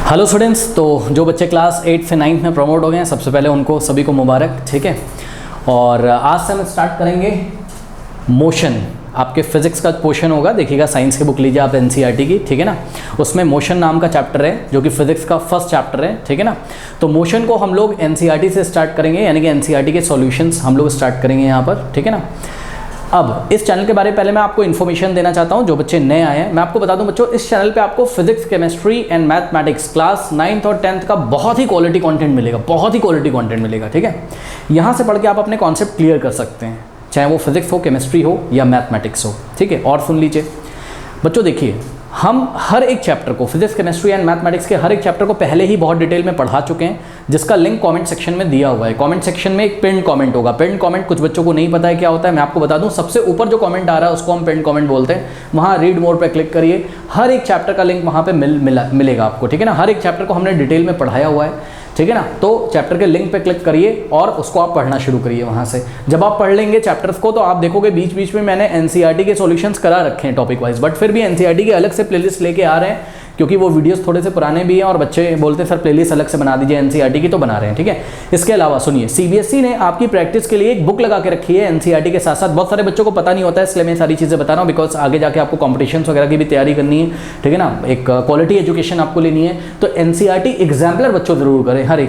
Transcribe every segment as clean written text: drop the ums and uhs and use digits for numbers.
Hello students, तो जो बच्चे क्लास 8 से 9 में प्रमोट हो गए हैं सबसे पहले उनको सभी को मुबारक। ठीक है, और आज से हम स्टार्ट करेंगे मोशन। आपके फिजिक्स का पोर्शन होगा, देखिएगा साइंस की बुक लीजिए आप एनसीईआरटी की, ठीक है ना। उसमें मोशन नाम का चैप्टर है जो कि फिजिक्स का फर्स्ट चैप्टर है, ठीक है ना। तो मोशन को हम लोग एनसीईआरटी से स्टार्ट करेंगे, यानी कि एनसीईआरटी के सॉल्यूशंस हम लोग स्टार्ट करेंगे यहाँ पर, ठीक है ना। अब इस चैनल के बारे में पहले मैं आपको इन्फॉर्मेशन देना चाहता हूं, जो बच्चे नए आए हैं मैं आपको बता दूं बच्चों, इस चैनल पे आपको physics, chemistry and mathematics class 9th और 10th का बहुत ही क्वालिटी कंटेंट मिलेगा, बहुत ही क्वालिटी कंटेंट मिलेगा, ठीक है। यहां से पढ़ के आप अपने कॉन्सेप्ट क्लियर कर सकते हैं, चाहे वो फिजिक्स हो, केमिस्ट्री हो या मैथमेटिक्स हो, ठीक है। और सुन लीजिए बच्चों, देखिए हम हर एक चैप्टर को, फिजिक्स, केमिस्ट्री एंड मैथमेटिक्स के हर एक चैप्टर को पहले ही बहुत डिटेल में पढ़ा चुके हैं, जिसका लिंक कमेंट सेक्शन में दिया हुआ है। कमेंट सेक्शन में एक पिन कमेंट होगा। पिन कमेंट कुछ बच्चों को नहीं पता है क्या होता है, मैं आपको बता दूं, सबसे ऊपर जो कमेंट आ रहा है उसको हम पिन कमेंट बोलते हैं। वहाँ रीड मोर पे क्लिक करिए, हर एक चैप्टर का लिंक वहाँ पे मिलेगा आपको, ठीक है ना। हर एक चैप्टर को हमने डिटेल में पढ़ाया हुआ है, ठीक है ना। तो चैप्टर के लिंक पे क्लिक करिए और उसको आप पढ़ना शुरू करिए वहाँ से। जब आप पढ़ लेंगे चैप्टर्स को तो आप देखोगे बीच बीच में मैंने एनसीईआरटी के सॉल्यूशंस करा रखे हैं टॉपिक वाइज, बट फिर भी एनसीईआरटी के अलग से प्लेलिस्ट लेके आ रहे हैं, क्योंकि वो वीडियोस थोड़े से पुराने भी हैं और बच्चे बोलते हैं सर प्लेलिस्ट अलग से बना दीजिए एनसीईआरटी की, तो बना रहे हैं, ठीक है। इसके अलावा सुनिए, सीबीएसई ने आपकी प्रैक्टिस के लिए एक बुक लगा के रखी है एनसीईआरटी के साथ साथ। बहुत सारे बच्चों को पता नहीं होता है, इसलिए मैं सारी चीज़ें बता रहा हूँ, बिकॉज आगे जाके आपको कॉम्पिटिशन्स वगैरह की भी तैयारी करनी है, ठीक है ना। एक क्वालिटी एजुकेशन आपको लेनी है, तो एनसीईआरटी एग्जाम्पलर बच्चों जरूर करें। हर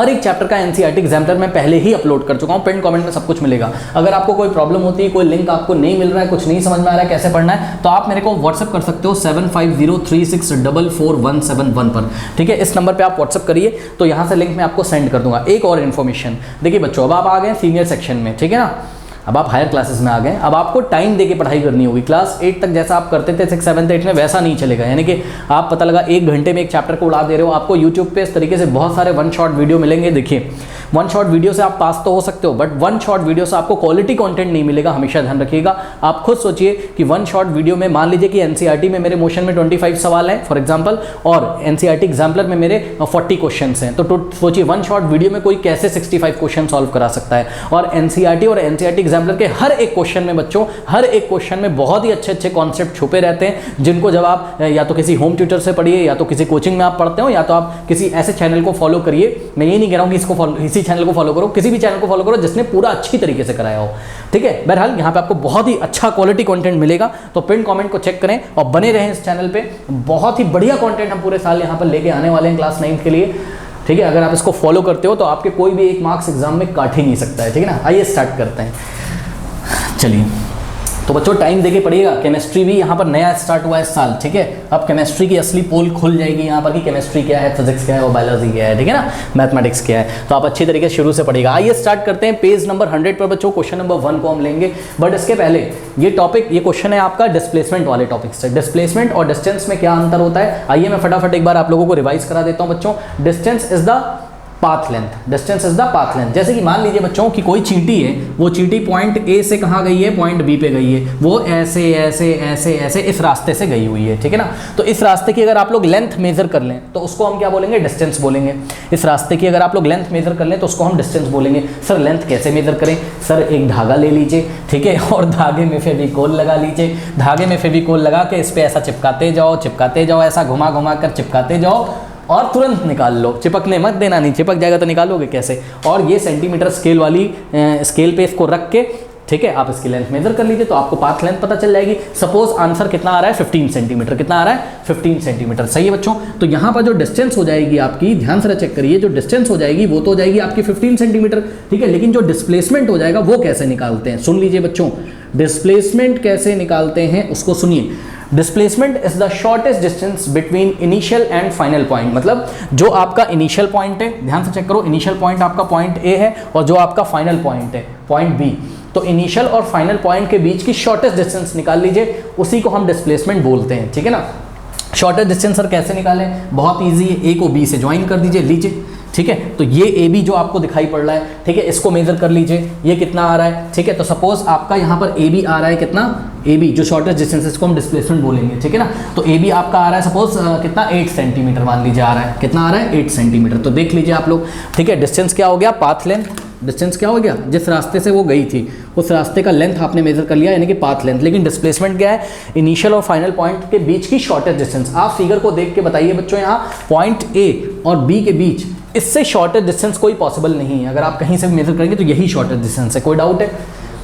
एक चैप्टर का एनसीईआरटी एग्जाम्पलर मैं पहले ही अपलोड कर चुका हूँ, पिन कमेंट में सब कुछ मिलेगा। अगर आपको कोई प्रॉब्लम होती है, कोई लिंक आपको नहीं मिल रहा है, कुछ नहीं समझ में आ रहा है कैसे पढ़ना है, तो आप मेरे को व्हाट्सअप कर सकते हो 7503644171 पर, ठीक है। इस नंबर पे आप व्हाट्सअप करिए, तो यहाँ से लिंक मैं आपको सेंड कर दूंगा। एक और इन्फॉर्मेशन देखिए बच्चों, अब आप आ गए सीनियर सेक्शन में, ठीक है ना। अब आप हायर क्लासेस में आ गए, अब आपको टाइम देके पढ़ाई करनी होगी। क्लास 8 तक जैसा आप करते थे 6, 7, 8 में, वैसा नहीं चलेगा। यानी कि आप पता लगा 1 घंटे में एक चैप्टर को उड़ा दे रहे हो। आपको यूट्यूब पे इस तरीके से बहुत सारे 1 शॉट वीडियो मिलेंगे। देखिए 1 शॉट वीडियो से आप पास तो हो सकते हो, बट 1 शॉट वीडियो से आपको क्वालिटी कंटेंट नहीं मिलेगा, हमेशा ध्यान रखिएगा। आप खुद सोचिए कि 1 शॉट वीडियो में, मान लीजिए कि एनसीईआरटी में मेरे मोशन में 25 सवाल हैं फॉर एग्जांपल, और एनसीईआरटी एग्जाम्पलर में मेरे 40 क्वेश्चंस हैं, तो सोचिए 1 शॉट वीडियो में कोई कैसे 65 क्वेश्चन सॉल्व करा सकता है। और एनसीईआरटी और एनसीईआरटी एग्जाम्पलर के हर एक क्वेश्चन में बच्चों, हर एक क्वेश्चन में बहुत ही अच्छे अच्छे कॉन्सेप्ट छुपे रहते हैं, जिनको जब आप या तो किसी होम ट्यूटर से पढ़िए, या तो किसी कोचिंग में आप पढ़ते हो, या तो आप किसी ऐसे चैनल को फॉलो करिए। मैं ये नहीं कह रहा हूँ कि इसी चैनल को फॉलो करो, किसी भी चैनल को फॉलो करो जिसने पूरा अच्छी तरीके से कराया हो, ठीक है। बहरहाल यहाँ पे आपको बहुत ही अच्छा क्वालिटी कंटेंट मिलेगा, तो पिन कमेंट को चेक करें और बने रहें इस चैनल पे। बहुत ही बढ़िया कंटेंट हम पूरे साल यहाँ पर लेके आने वाले हैं क्लास 9 के लिए, ठीक है। अगर आप इसको फॉलो करते हो तो आपके कोई भी 1 मार्क्स एग्जाम में काट ही नहीं सकता है, ठीक है ना। आइए स्टार्ट करते हैं, चलिए। तो बच्चों टाइम देके पढ़िएगा। केमिस्ट्री भी यहाँ पर नया स्टार्ट हुआ है इस साल, ठीक है। अब केमिस्ट्री की असली पोल खुल जाएगी यहाँ पर कि केमिस्ट्री क्या है, फिजिक्स क्या है और बायोलॉजी क्या है, ठीक है ना, मैथमेटिक्स क्या है। तो आप अच्छी तरीके से शुरू से पढ़िएगा। आइए स्टार्ट करते हैं। पेज नंबर 100 पर बच्चों क्वेश्चन नंबर 1 को हम लेंगे, बट इसके पहले ये क्वेश्चन है आपका डिस्प्लेसमेंट वाले टॉपिक से। डिस्प्लेसमेंट और डिस्टेंस में क्या अंतर होता है, आइए मैं फटाफट एक बार आप लोगों को रिवाइज करा देता हूँ बच्चों। Distance is the path length, distance is the path length. जैसे कि मान लीजिए बच्चों कि कोई चींटी है, वो चींटी पॉइंट ए से कहाँ गई है, पॉइंट बी पे गई है, वो ऐसे ऐसे ऐसे ऐसे इस रास्ते से गई हुई है, ठीक है ना। तो इस रास्ते की अगर आप लोग लेंथ मेजर कर लें तो उसको हम क्या बोलेंगे, डिस्टेंस बोलेंगे। इस रास्ते की अगर आप लोग लेंथ मेजर कर लें तो उसको हम डिस्टेंस बोलेंगे। सर लेंथ कैसे मेजर करें, सर एक धागा ले लीजिए, ठीक है, और धागे में फेविकोल लगा लीजिए। धागे में फेविकोल लगा के इस पर ऐसा चिपकाते जाओ, ऐसा घुमा घुमा कर चिपकाते जाओ और तुरंत निकाल लो। चिपकने मत देना, नहीं चिपक जाएगा तो निकालोगे कैसे। और ये सेंटीमीटर स्केल वाली स्केल पे इसको रख के, ठीक है, आप इसकी लेंथ मेजर कर लीजिए तो आपको पाथ लेंथ पता चल जाएगी। सपोज आंसर कितना आ रहा है, 15 सेंटीमीटर। कितना आ रहा है, 15 सेंटीमीटर, सही है बच्चों। तो यहाँ पर जो डिस्टेंस हो जाएगी आपकी, ध्यान से चेक करिए, जो डिस्टेंस हो जाएगी वो तो हो जाएगी आपकी 15 सेंटीमीटर, ठीक है। लेकिन जो डिस्प्लेसमेंट हो जाएगा वो कैसे निकालते हैं, सुन लीजिए बच्चों। डिस्प्लेसमेंट कैसे निकालते हैं उसको सुनिए। Displacement is the shortest distance between initial and final point. मतलब जो आपका इनिशियल पॉइंट है, ध्यान से चेक करो, इनिशियल पॉइंट आपका पॉइंट ए है और जो आपका फाइनल पॉइंट है पॉइंट बी, तो इनिशियल और फाइनल पॉइंट के बीच की शॉर्टेस्ट डिस्टेंस निकाल लीजिए, उसी को हम डिस्प्लेसमेंट बोलते हैं, ठीक है ना। शॉर्टेस्ट डिस्टेंस सर कैसे निकालें, बहुत ईजी है, ए को बी से ज्वाइन कर दीजिए, लीजिए, ठीक है। तो ये ए बी जो आपको दिखाई पड़ रहा है, ठीक है, इसको मेजर कर लीजिए, ये कितना आ रहा है, ठीक है। तो सपोज आपका यहाँ पर ए बी आ रहा है, कितना, ए बी जो शॉर्टेस्ट डिस्टेंस है इसको हम डिस्प्लेसमेंट बोलेंगे, ठीक है ना। तो ए बी आपका आ रहा है सपोज कितना, 8 सेंटीमीटर मान लीजिए आ रहा है, कितना आ रहा है, 8 सेंटीमीटर। तो देख लीजिए आप लोग, ठीक है। डिस्टेंस क्या हो गया, पाथ लेंथ, डिस्टेंस क्या हो गया, जिस रास्ते से वो गई थी उस रास्ते का लेंथ आपने मेजर कर लिया, यानी कि पाथ लेंथ। लेकिन डिस्प्लेसमेंट क्या है, इनिशियल और फाइनल पॉइंट के बीच की शॉर्टेस्ट डिस्टेंस। आप फिगर को देख के बताइए बच्चों, यहाँ पॉइंट ए और बी के बीच इससे शॉर्टेस्ट डिस्टेंस कोई पॉसिबल नहीं है। अगर आप कहीं से भी मेजर करेंगे तो यही शॉर्टेस्ट डिस्टेंस है, कोई डाउट है?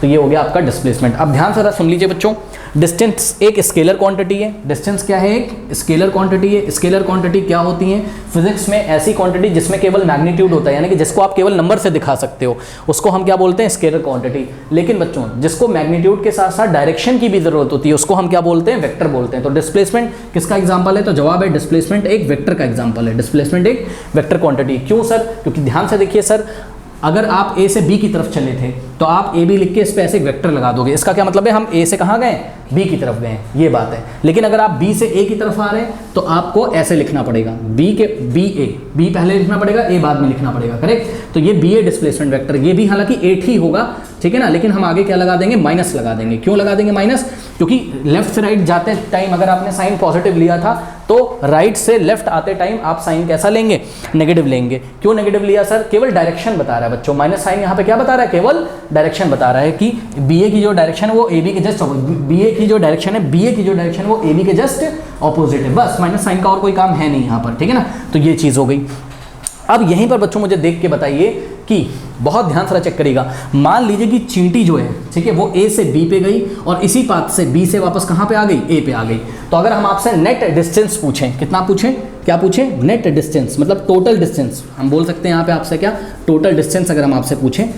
तो ये हो गया आपका डिस्प्लेसमेंट। अब ध्यान से सुन लीजिए बच्चों, डिस्टेंस एक स्केलर क्वांटिटी है। डिस्टेंस क्या है, एक स्केलर क्वांटिटी है। स्केलर क्वांटिटी क्या होती है फिजिक्स में, ऐसी क्वांटिटी जिसमें केवल मैग्नीट्यूड होता है, यानी कि जिसको आप केवल नंबर से दिखा सकते हो, उसको हम क्या बोलते हैं, स्केलर क्वांटिटी। लेकिन बच्चों जिसको मैग्नीट्यूड के साथ साथ डायरेक्शन की भी जरूरत होती है, उसको हम क्या बोलते हैं, वेक्टर बोलते हैं। तो डिस्प्लेसमेंट किसका एग्जाम्पल है, तो जवाब है डिस्प्लेसमेंट एक वेक्टर का एग्जाम्पल है। डिस्प्लेसमेंट एक वेक्टर क्वांटिटी। क्यों सर, क्योंकि ध्यान से देखिए सर, अगर आप ए से बी की तरफ चले थे तो आप ए बी लिख के इस पे ऐसे एक वेक्टर लगा दोगे, इसका क्या मतलब है, हम ए से कहाँ गए, बी की तरफ गए, ये बात है। लेकिन अगर आप बी से ए की तरफ आ रहे हैं तो आपको ऐसे लिखना पड़ेगा, बी पहले लिखना पड़ेगा, ए बाद में लिखना पड़ेगा, करेक्ट। तो ये बी ए डिस्प्लेसमेंट वेक्टर, ये भी हालांकि एट ही होगा, ठीक है ना, लेकिन हम आगे क्या लगा देंगे, माइनस लगा देंगे। क्यों लगा देंगे माइनस, क्योंकि लेफ्ट से राइट जाते टाइम अगर आपने साइन पॉजिटिव लिया था तो राइट से लेफ्ट आते टाइम आप साइन कैसा लेंगे, नेगेटिव लेंगे। क्यों नेगेटिव लिया सर, केवल डायरेक्शन बता रहा है बच्चों, माइनस साइन यहाँ पे क्या बता रहा है, केवल डायरेक्शन बता रहा है कि बी ए की जो डायरेक्शन है वो ए बी के जस्ट, बी ए की जो डायरेक्शन है वो ए बी के जस्ट ऑपोजिट है, बस माइनस साइन का और कोई काम है नहीं यहाँ पर, ठीक है ना। तो ये चीज़ हो गई। अब यहीं पर बच्चों मुझे देख के बताइए कि बहुत ध्यान से चेक करिएगा, मान लीजिए कि चींटी जो है, ठीक है, वो ए से बी पे गई और इसी पाथ से बी से वापस कहाँ पे आ गई, ए पे आ गई। तो अगर हम आपसे नेट डिस्टेंस पूछें, कितना पूछें, क्या पूछें, नेट डिस्टेंस, मतलब टोटल डिस्टेंस, हम बोल सकते हैं यहाँ पे आपसे क्या, टोटल डिस्टेंस अगर हम आपसे पूछें,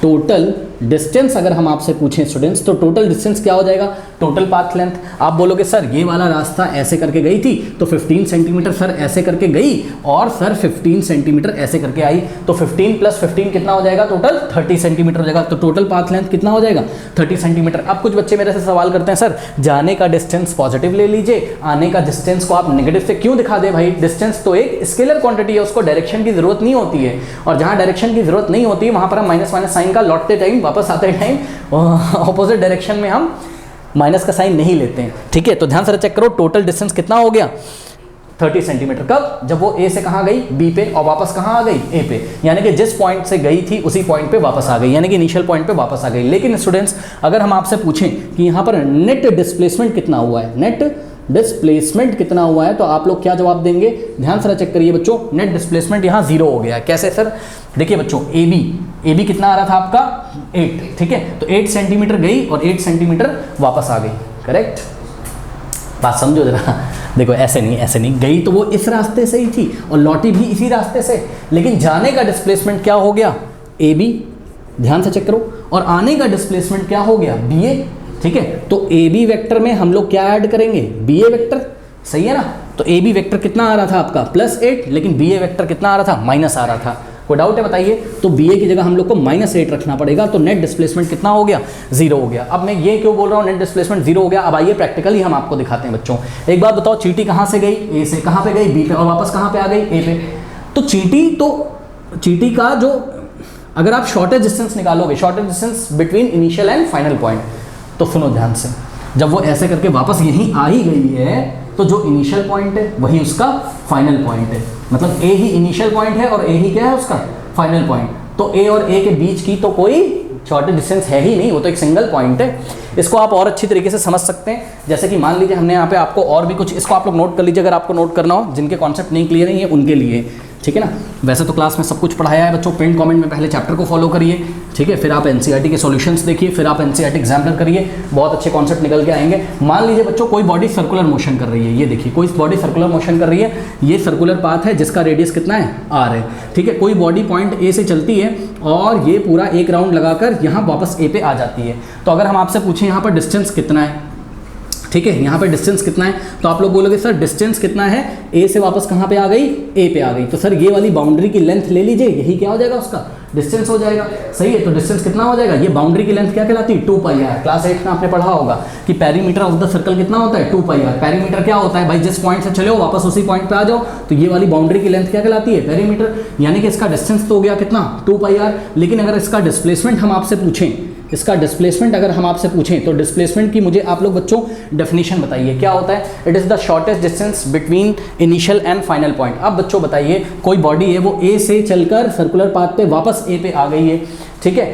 टोटल डिस्टेंस अगर हम आपसे पूछें स्टूडेंट्स, तो टोटल डिस्टेंस क्या हो जाएगा, टोटल पाथ लेंथ। आप बोलोगे सर ये वाला रास्ता ऐसे करके गई थी तो 15 सेंटीमीटर सर ऐसे करके गई और सर 15 सेंटीमीटर ऐसे करके आई, तो 15 + 15 कितना हो जाएगा, टोटल 30 सेंटीमीटर हो जाएगा। तो टोटल पाथ लेंथ कितना हो जाएगा, 30 सेंटीमीटर। अब कुछ बच्चे मेरे से सवाल करते हैं सर जाने का डिस्टेंस पॉजिटिव ले लीजिए, आने का डिस्टेंस को आप नेगेटिव से क्यों दिखा दे भाई, डिस्टेंस तो एक स्केलर क्वांटिटी है, उसको डायरेक्शन की जरूरत नहीं होती है, और जहाँ डायरेक्शन की जरूरत नहीं होती है वहाँ पर हम माइनस माइनस साइन का लौटते टाइम, वापस आते टाइम ऑपोजिट डायरेक्शन में हम माइनस का साइन नहीं लेते हैं, ठीक है। तो ध्यान से चेक करो, टोटल डिस्टेंस कितना हो गया, 30 सेंटीमीटर। कब, जब वो ए से कहाँ गई, बी पे, और वापस कहाँ आ गई, ए पे, यानी कि जिस पॉइंट से गई थी उसी पॉइंट पे वापस आ गई, यानी कि इनिशियल पॉइंट पे वापस आ गई। लेकिन स्टूडेंट्स अगर हम आपसे पूछें कि यहाँ पर नेट डिस्प्लेसमेंट कितना हुआ है, नेट डिस्प्लेसमेंट कितना हुआ है, तो आप लोग क्या जवाब देंगे, ध्यान से चेक करिए बच्चों, नेट डिस्प्लेसमेंट यहाँ 0 हो गया है। कैसे सर, देखिए बच्चों, ए बी कितना आ रहा था आपका, 8, ठीक है, तो 8 सेंटीमीटर गई और 8 सेंटीमीटर वापस आ गई, करेक्ट। बात समझो जरा, देखो ऐसे नहीं गई तो वो इस रास्ते से ही थी और लौटी भी इसी रास्ते से, लेकिन जाने का डिस्प्लेसमेंट क्या हो गया, ए बी, ध्यान से चेक करो, और आने का डिस्प्लेसमेंट क्या हो गया, बी ए, ठीक है। तो ए बी वेक्टर में हम लोग क्या ऐड करेंगे, बी ए वेक्टर, सही है ना। तो ए बी वेक्टर कितना आ रहा था आपका, +8, लेकिन बी ए वेक्टर कितना आ रहा था, माइनस आ रहा था। कोई डाउट है बताइए, तो बी ए की जगह हम लोग को -8 रखना पड़ेगा, तो नेट डिस्प्लेसमेंट कितना हो गया, 0 हो गया। अब मैं ये क्यों बोल रहा हूँ नेट डिस्प्लेसमेंट 0 हो गया, अब आइए प्रैक्टिकली हम आपको दिखाते हैं बच्चों। एक बात बताओ, चींटी कहाँ से गई, ए से, कहाँ पे गई, बी पे, और वापस कहाँ पे आ गई, ए पे। तो चींटी का जो, अगर आप शॉर्टेस्ट डिस्टेंस निकालोगे, shortest distance between initial and final point, तो सुनो ध्यान से, जब वो ऐसे करके वापस यहीं आ ही गई है तो जो इनिशियल पॉइंट है वही उसका फाइनल पॉइंट है, मतलब ए ही इनिशियल पॉइंट है और ए ही क्या है उसका फाइनल पॉइंट। तो ए और ए के बीच की तो कोई शॉर्टेस्ट डिस्टेंस है ही नहीं, वो तो एक सिंगल पॉइंट है। इसको आप और अच्छी तरीके से समझ सकते हैं, जैसे कि मान लीजिए हमने यहाँ पे आपको और भी कुछ, इसको आप लोग नोट कर लीजिए अगर आपको नोट करना हो, जिनके कॉन्सेप्ट नहीं क्लियर नहीं है उनके लिए, ठीक है ना। वैसे तो क्लास में सब कुछ पढ़ाया है बच्चों, पिन कमेंट में पहले चैप्टर को फॉलो करिए, ठीक है, फिर आप एनसीईआरटी के सॉल्यूशंस देखिए, फिर आप एनसीईआरटी एग्जामिनर करिए, बहुत अच्छे कॉन्सेप्ट निकल के आएंगे। मान लीजिए बच्चों कोई बॉडी सर्कुलर मोशन कर रही है, ये देखिए कोई बॉडी सर्कुलर मोशन कर रही है, ये सर्कुलर पाथ है जिसका रेडियस कितना है, r है, ठीक है। कोई बॉडी पॉइंट ए से चलती है और ये पूरा एक राउंड लगाकर यहाँ वापस ए पे आ जाती है। तो अगर हम आपसे पूछें यहाँ पर डिस्टेंस कितना है, ठीक है, यहाँ पे डिस्टेंस कितना है, तो आप लोग बोलोगे सर डिस्टेंस कितना है, ए से वापस कहाँ पे आ गई, ए पे आ गई, तो सर ये वाली बाउंड्री की लेंथ ले लीजिए, यही क्या हो जाएगा उसका डिस्टेंस हो जाएगा, सही है। तो डिस्टेंस कितना हो जाएगा, ये बाउंड्री की लेंथ क्या कहलाती है, 2πr। क्लास 8 में आपने पढ़ा होगा कि पेरीमीटर ऑफ द सर्कल कितना होता है, 2πr। पेरीमीटर क्या होता है भाई, जिस पॉइंट से चले हो वापस उसी पॉइंट पे आ जाओ, तो ये वाली बाउंड्री की लेंथ क्या कहलाती है, पेरीमीटर, यानी कि इसका डिस्टेंस तो हो गया कितना, 2πr। लेकिन अगर इसका डिस्प्लेसमेंट हम आपसे पूछें, इसका डिस्प्लेसमेंट अगर हम आपसे पूछें तो डिस्प्लेसमेंट की मुझे आप लोग बच्चों डेफिनेशन बताइए क्या होता है। It is the shortest distance between initial and final point. अब बच्चों बताइए कोई बॉडी है वो ए से चलकर सर्कुलर पाथ पे वापस ए पे आ गई है, ठीक है,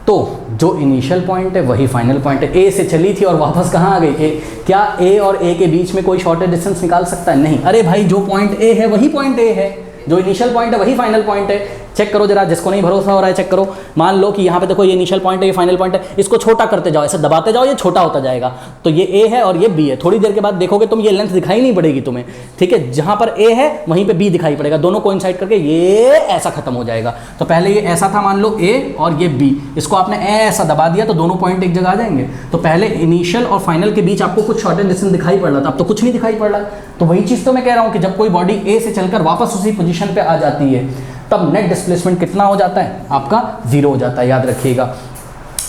तो जो इनिशियल पॉइंट है वही फाइनल पॉइंट है। ए से चली थी और वापस कहाँ आ गई, ए। क्या ए और ए के बीच में कोई शॉर्टेस्ट डिस्टेंस निकाल सकता है? नहीं। अरे भाई जो पॉइंट ए है वही पॉइंट ए है, जो इनिशियल पॉइंट है वही फाइनल पॉइंट है। चेक करो जरा, जिसको नहीं भरोसा हो रहा है चेक करो। मान लो कि यहाँ पे देखो ये इनिशियल पॉइंट है, ये फाइनल पॉइंट है, इसको छोटा करते जाओ, ऐसे दबाते जाओ, ये छोटा होता जाएगा। तो ये ए है और ये बी है। थोड़ी देर के बाद देखोगे तुम, ये लेंथ दिखाई नहीं पड़ेगी तुम्हें, ठीक है। जहाँ पर ए है वहीं पे बी दिखाई पड़ेगा, दोनों कोइंसाइड करके ये ऐसा खत्म हो जाएगा। तो पहले ये ऐसा था, मान लो ए और ये बी, इसको आपने ऐसा दबा दिया तो दोनों पॉइंट एक जगह आ जाएंगे। तो पहले इनिशियल और फाइनल के बीच आपको कुछ शॉर्टेस्ट डिस्टेंस दिखाई पड़ रहा था, अब तो कुछ नहीं दिखाई पड़ रहा। तो वही चीज़ तो मैं कह रहा हूँ कि जब कोई बॉडी ए से चलकर वापस उसी पोजीशन पे आ जाती है तब नेट डिस्प्लेसमेंट कितना हो जाता है? आपका 0 हो जाता है। याद रखिएगा,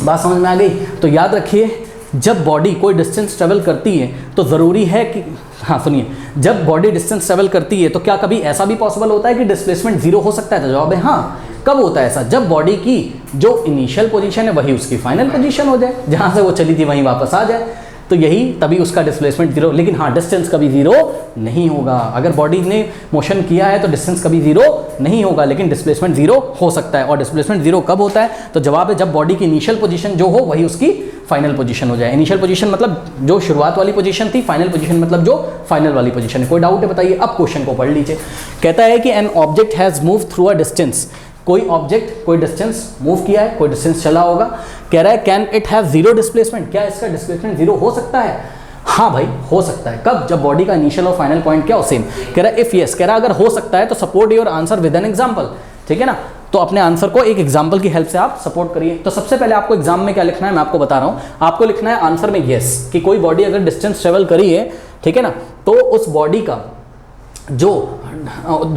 बात समझ में आ गई? तो याद रखिए जब बॉडी कोई डिस्टेंस ट्रेवल करती है तो ज़रूरी है कि, हाँ सुनिए, जब बॉडी डिस्टेंस ट्रेवल करती है तो क्या कभी ऐसा भी पॉसिबल होता है कि डिस्प्लेसमेंट 0 हो सकता है? तो जवाब है हाँ। कब होता है ऐसा? जब बॉडी की जो इनिशियल पोजीशन है वही उसकी फाइनल पोजीशन हो जाए, जहाँ से वो चली थी वहीं वापस आ जाए, तो यही तभी उसका डिस्प्लेसमेंट 0। लेकिन हाँ, डिस्टेंस कभी 0 नहीं होगा। अगर बॉडी ने मोशन किया है तो डिस्टेंस कभी 0 नहीं होगा, लेकिन डिस्प्लेसमेंट 0 हो सकता है। और डिस्प्लेसमेंट 0 कब होता है? तो जवाब है जब बॉडी की इनिशियल पोजीशन जो हो वही उसकी फाइनल पोजीशन हो जाए। इनिशियल पोजीशन मतलब जो शुरुआत वाली पोजीशन थी, फाइनल पोजीशन मतलब जो फाइनल वाली पोजीशन है। कोई डाउट है बताइए? अब क्वेश्चन को पढ़ लीजिए। कहता है कि an object has move through a distance, कोई ऑब्जेक्ट कोई डिस्टेंस मूव किया है, कोई डिस्टेंस चला होगा। कह रहा है कैन इट हैव 0 डिस्प्लेसमेंट, क्या इसका डिस्प्लेसमेंट 0 हो सकता है? हाँ भाई हो सकता है। कब? जब बॉडी का इनिशियल और फाइनल पॉइंट क्या हो, सेम। कह रहा है इफ यस, कह रहा है अगर हो सकता है तो support your answer with an example, ठीक है ना। तो अपने आंसर को एक एग्जाम्पल की हेल्प से आप सपोर्ट करिए। तो सबसे पहले आपको एग्जाम में क्या लिखना है मैं आपको बता रहा हूँ। आपको लिखना है आंसर में यस, कि कोई बॉडी अगर डिस्टेंस ट्रेवल करी है, ठीक है ना, तो उस बॉडी का जो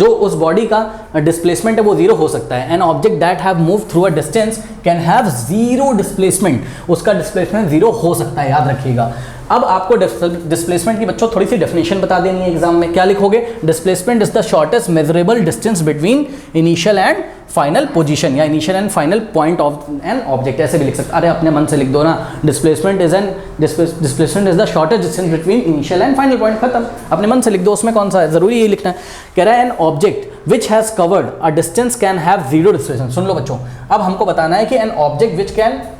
उस बॉडी का डिस्प्लेसमेंट है वो 0 हो सकता है। An object that have move through a distance can have 0 displacement, उसका डिस्प्लेसमेंट 0 हो सकता है, याद रखिएगा। अब आपको डिस्प्लेसमेंट की बच्चों थोड़ी सी डेफिनेशन बता देनी है एग्जाम में। क्या लिखोगे? Displacement is the shortest measurable distance between initial and final position, या initial and final point of an object, ऐसे भी लिख सकते। अरे अपने मन से लिख दो ना, displacement is the shortest distance between initial and final point, खत्म। अपने मन से लिख दो, उसमें कौन सा है, जरूरी ये लिखना है। कह रहा है an object which has covered a distance can have 0 displacement. सुन लो बच्चों, अब हमको बताना है कि an object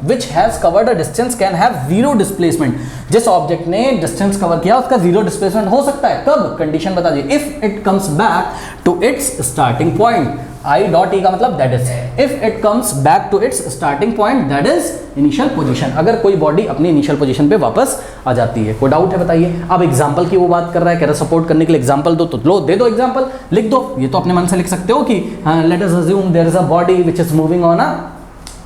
which has covered a distance can have 0 displacement. जिस ऑब्जेक्ट ने डिस्टेंस कवर किया उसका 0 डिस्प्लेसमेंट हो सकता है। कब? कंडीशन बता दीजिए। If it comes back to its starting point, I dot E का मतलब that is, if it comes back to its starting point that is initial position, अगर कोई बॉडी अपनी इनिशियल पोजीशन पे वापस आ जाती है। कोई डाउट है बताइए? अब एग्जांपल की वो बात कर रहा है, कह रहा है सपोर्ट करने के लिए एग्जांपल दो, तो लो दे दो एग्जांपल, लिख दो। ये तो अपने मन से लिख सकते हो कि let us assume there is a body which is moving on a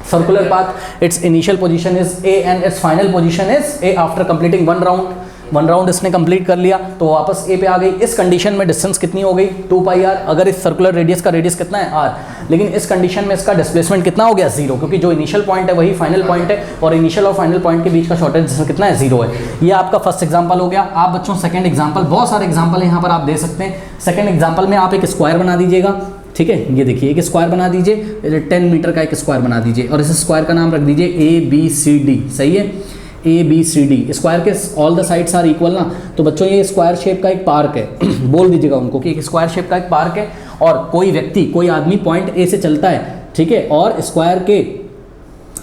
circular path, its initial position is A and its final position is A after completing one round इसने कंप्लीट कर लिया तो वापस ए पे आ गई। इस कंडीशन में distance कितनी हो गई? 2πr। अगर इस सर्कुलर रेडियस का रेडियस कितना है? r। लेकिन इस कंडीशन में इसका डिस्प्लेसमेंट कितना हो गया? 0, क्योंकि जो इनिशियल पॉइंट है वही फाइनल पॉइंट है और इनिशियल और फाइनल पॉइंट के बीच का शॉर्टेज डिस्टेंस कितना है? 0 है। ये आपका फर्स्ट एग्जाम्पल हो गया। आप बच्चों सेकंड एग्जाम्पल, बहुत सारे एग्जाम्पल यहाँ पर आप दे सकते हैं। सेकंड एग्जाम्पल में आप एक स्क्वायर बना दीजिएगा, ठीक है। ये देखिए एक स्क्वायर बना दीजिए, 10 मीटर का एक स्क्वायर बना दीजिए और इस स्क्वायर का नाम रख दीजिए ABCD, सही है, ABCD। स्क्वायर के all the sides are equal ना, तो बच्चों ये स्क्वायर शेप का एक पार्क है बोल दीजिएगा उनको कि एक स्क्वायर शेप का एक पार्क है और कोई व्यक्ति कोई आदमी पॉइंट ए से चलता है, ठीक है, और स्क्वायर के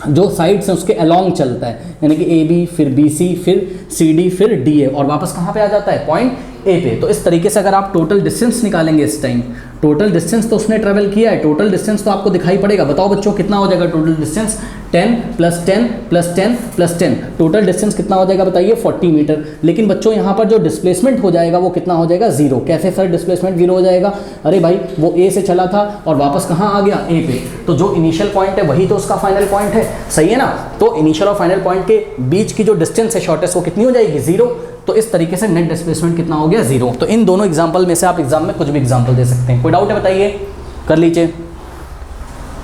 जो साइड्स हैं उसके अलोंग चलता है, यानी कि AB फिर BC फिर CD फिर DA और वापस कहाँ पे आ जाता है? पॉइंट ए पे। तो इस तरीके से अगर आप टोटल डिस्टेंस निकालेंगे इस टाइम, टोटल डिस्टेंस तो उसने ट्रेवल किया है, टोटल डिस्टेंस तो आपको दिखाई पड़ेगा। बताओ बच्चों कितना हो जाएगा टोटल डिस्टेंस? 10 + 10 + 10 + 10, टोटल डिस्टेंस कितना हो जाएगा बताइए? 40 मीटर। लेकिन बच्चों यहाँ पर जो डिस्प्लेसमेंट हो जाएगा वो कितना हो जाएगा? 0। कैसे सर डिस्प्लेसमेंट 0 हो जाएगा? अरे भाई वो ए से चला था और वापस कहाँ आ गया? ए पे। तो जो इनिशियल पॉइंट है वही तो उसका फाइनल पॉइंट है, सही है ना। तो इनिशियल और फाइनल पॉइंट के बीच की जो डिस्टेंस है शॉर्टेस्ट वो कितनी हो जाएगी? 0। तो इस तरीके से नेट डिस्प्लेसमेंट कितना हो गया? 0। तो इन दोनों एग्जाम्पल में से आप एग्जाम में कुछ भी एग्जाम्पल दे सकते हैं। कोई डाउट है बताइए? कर लीजिए।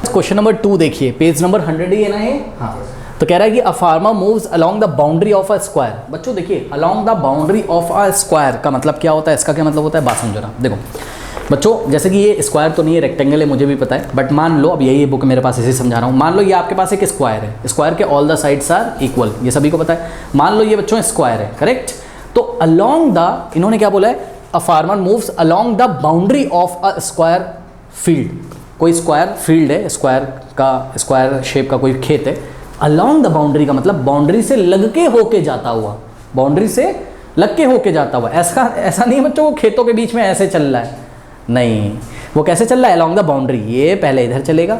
क्वेश्चन नंबर 2 देखिए, पेज नंबर 100 ही है ना ये? हाँ। तो कह रहा है कि a farmer moves along the boundary of a square. बच्चों देखिए along the boundary of a square का मतलब क्या होता है? इसका क्या मतलब होता है? बात समझो ना। देखो बच्चों जैसे कि ये स्क्वायर तो नहीं है, रेक्टेंगल है, मुझे भी पता है, बट मान लो, अब यही बुक मेरे पास, इसे समझा रहा हूँ। मान लो ये आपके पास एक स्क्वायर है, स्क्वायर के all the sides are equal, ये सभी को पता है। मान लो ये बच्चों स्क्वायर है, करेक्ट। तो अलोंग द, इन्होंने क्या बोला है, a farmer moves along the boundary of a square field. कोई स्क्वायर फील्ड है, स्क्वायर शेप का कोई खेत है, अलोंग द बाउंड्री का मतलब बाउंड्री से लग के होके जाता हुआ, बाउंड्री से लग के होके जाता हुआ। ऐसा नहीं बच्चों, वो खेतों के बीच में ऐसे चल रहा है, नहीं, वो कैसे चल रहा है, अलोंग द बाउंड्री। ये पहले इधर चलेगा,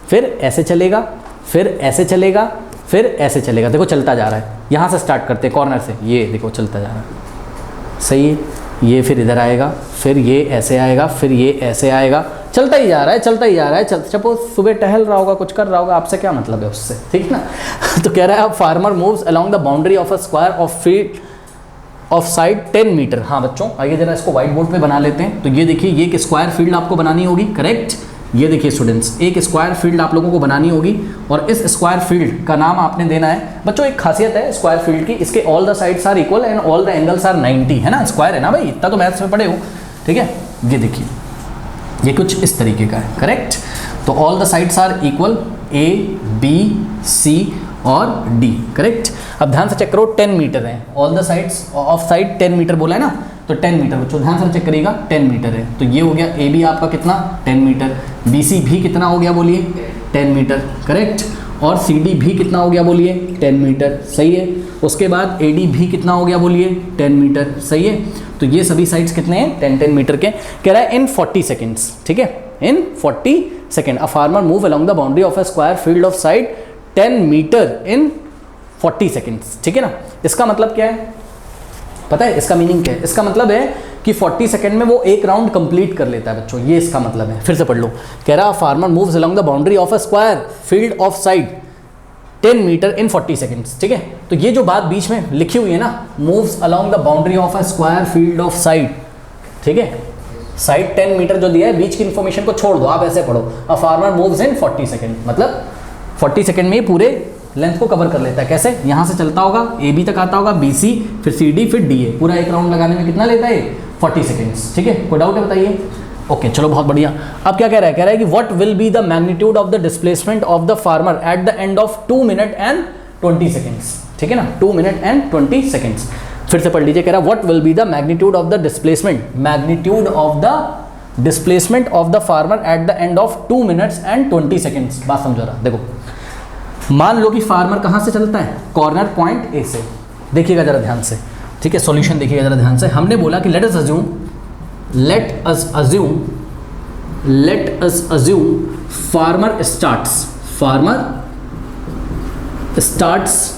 फिर ऐसे चलेगा, फिर ऐसे चलेगा, फिर ऐसे चलेगा। देखो चलता जा रहा है, यहाँ से स्टार्ट करते हैं कॉर्नर से, ये देखो चलता जा रहा है, सही है। ये फिर इधर आएगा, फिर ये ऐसे आएगा, फिर ये ऐसे आएगा, चलता ही जा रहा है, चलता ही जा रहा है। सपोज सुबह टहल रहा होगा, कुछ कर रहा होगा, आपसे क्या मतलब है उससे, ठीक ना। तो कह रहा है farmer moves along the boundary of a square of feet of side 10 metre. हाँ बच्चों आइए जरा इसको व्हाइट बोर्ड पे बना लेते हैं। तो ये देखिए, ये एक स्क्वायर फील्ड आपको बनानी होगी, करेक्ट। ये देखिए स्टूडेंट्स, एक स्क्वायर फील्ड आप लोगों को बनानी होगी, और इस स्क्वायर फील्ड का नाम आपने देना है बच्चों। एक खासियत है स्क्वायर फील्ड की, इसके all the sides are equal and all the angles are 90, है ना। स्क्वायर है ना भाई, इतना तो मैथ्स में पढ़े हो, ठीक है। ये देखिए, ये कुछ इस तरीके का है, करेक्ट। तो all the sides are equal, A B C और डी, करेक्ट। अब ध्यान से चेक करो, 10 मीटर है, all the sides of side 10 metre बोला है ना, तो 10 मीटर बच्चों ध्यान से चेक करिएगा, 10 मीटर है। तो ये हो गया ए बी आपका कितना, 10 मीटर। बी सी भी कितना हो गया बोलिए, 10 मीटर, करेक्ट। और सी डी भी कितना हो गया बोलिए, 10 मीटर, सही है। उसके बाद ए डी भी कितना हो गया बोलिए, 10 मीटर, सही है। तो ये सभी साइड्स कितने हैं, 10-10 मीटर के। कह रहा है इन 40 सेकेंड्स, ठीक है, in 40 second a farmer move along the boundary of a square field of side 10 metre in 40 seconds, ठीक है ना। इसका मतलब क्या है पता है, इसका मीनिंग क्या है, इसका मतलब है कि 40 सेकंड में वो एक राउंड कंप्लीट कर लेता है बच्चों, ये इसका मतलब है। फिर से पढ़ लो, कह रहा farmer moves along the boundary of a square field of side 10 metre in 40 seconds, ठीक है। तो ये जो बात बीच में लिखी हुई है ना, moves along the boundary of a square field of side, ठीक है, साइड 10 मीटर जो दिया है, बीच की इन्फॉर्मेशन को छोड़ दो, आप ऐसे पढ़ो, a farmer moves in 40 second, मतलब 40 सेकंड में पूरे लेंथ को कवर कर लेता है। कैसे, यहाँ से चलता होगा, ए बी तक आता होगा, बी सी, फिर सी डी, फिर डी ए, पूरा एक राउंड लगाने में कितना लेता है, 40 सेकेंड्स, ठीक है। कोई डाउट है बताइए, ओके चलो बहुत बढ़िया। अब क्या कह रहा है, कह रहा है कि what will be the magnitude of the displacement of the farmer at the end of 2 minute and 20 seconds, ठीक है ना, 2 मिनट एंड 20 सेकेंड्स। फिर से पढ़ लीजिए, कह रहा है what will be the magnitude of the displacement, magnitude of the displacement of the farmer at the end of 2 minutes and 20 seconds. बात समझो रहा, देखो मान लो कि फार्मर कहाँ से चलता है, कॉर्नर पॉइंट ए से। देखिएगा जरा ध्यान से, ठीक है, सॉल्यूशन देखिएगा जरा ध्यान से। हमने बोला कि let us assume farmer starts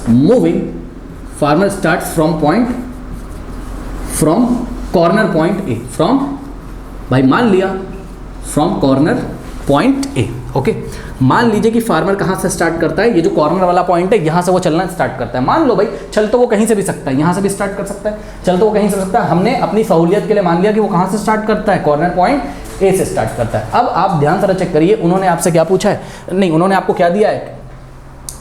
moving, farmer starts from corner point A, from भाई मान लिया from corner point A, okay. मान लीजिए कि फार्मर कहाँ से स्टार्ट करता है, ये जो कॉर्नर वाला पॉइंट है, यहाँ से वो चलना स्टार्ट करता है। मान लो भाई, चल तो वो कहीं से भी सकता है, यहाँ से भी स्टार्ट कर सकता है, चल तो वो कहीं से सकता है। हमने अपनी सहूलियत के लिए मान लिया कि वो कहाँ से स्टार्ट करता है, कॉर्नर पॉइंट ए से स्टार्ट करता है। अब आप ध्यान से चेक करिए, उन्होंने आपसे क्या पूछा है, नहीं उन्होंने आपको क्या दिया है,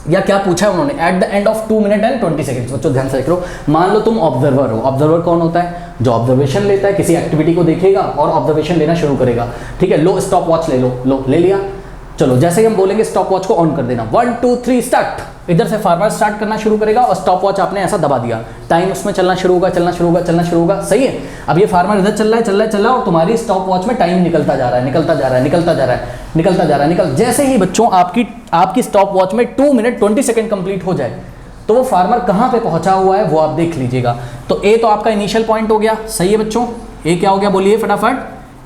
या क्या पूछा है उन्होंने, at the end of 2 minute and 20 seconds. बच्चों ध्यान से देख लो, मान लो तुम ऑब्जर्वर हो। ऑब्जर्वर कौन होता है, जो ऑब्जर्वेशन लेता है, किसी एक्टिविटी को देखेगा और ऑब्जर्वेशन लेना शुरू करेगा, ठीक है। लो स्टॉप वॉच ले लो, ले लिया। चलो जैसे ही हम बोलेंगे स्टॉप वॉच को ऑन कर देना, 1 2 3 स्टार्ट। इधर से फार्मर स्टार्ट करना शुरू करेगा और स्टॉप वॉच आपने ऐसा दबा दिया, टाइम उसमें चलना शुरू होगा, सही है। अब ये फार्मर इधर चल रहा है और तुम्हारी स्टॉप वॉच में टाइम निकलता जा रहा है, जैसे ही बच्चों आपकी स्टॉप वॉच में 2 मिनट 20 सेकंड कंप्लीट हो जाए, तो वो फार्मर कहाँ पे पहुंचा हुआ है वो आप देख लीजिएगा। तो ए तो आपका इनिशियल पॉइंट हो गया, सही है बच्चों। ए क्या हो गया बोलिए फटाफट,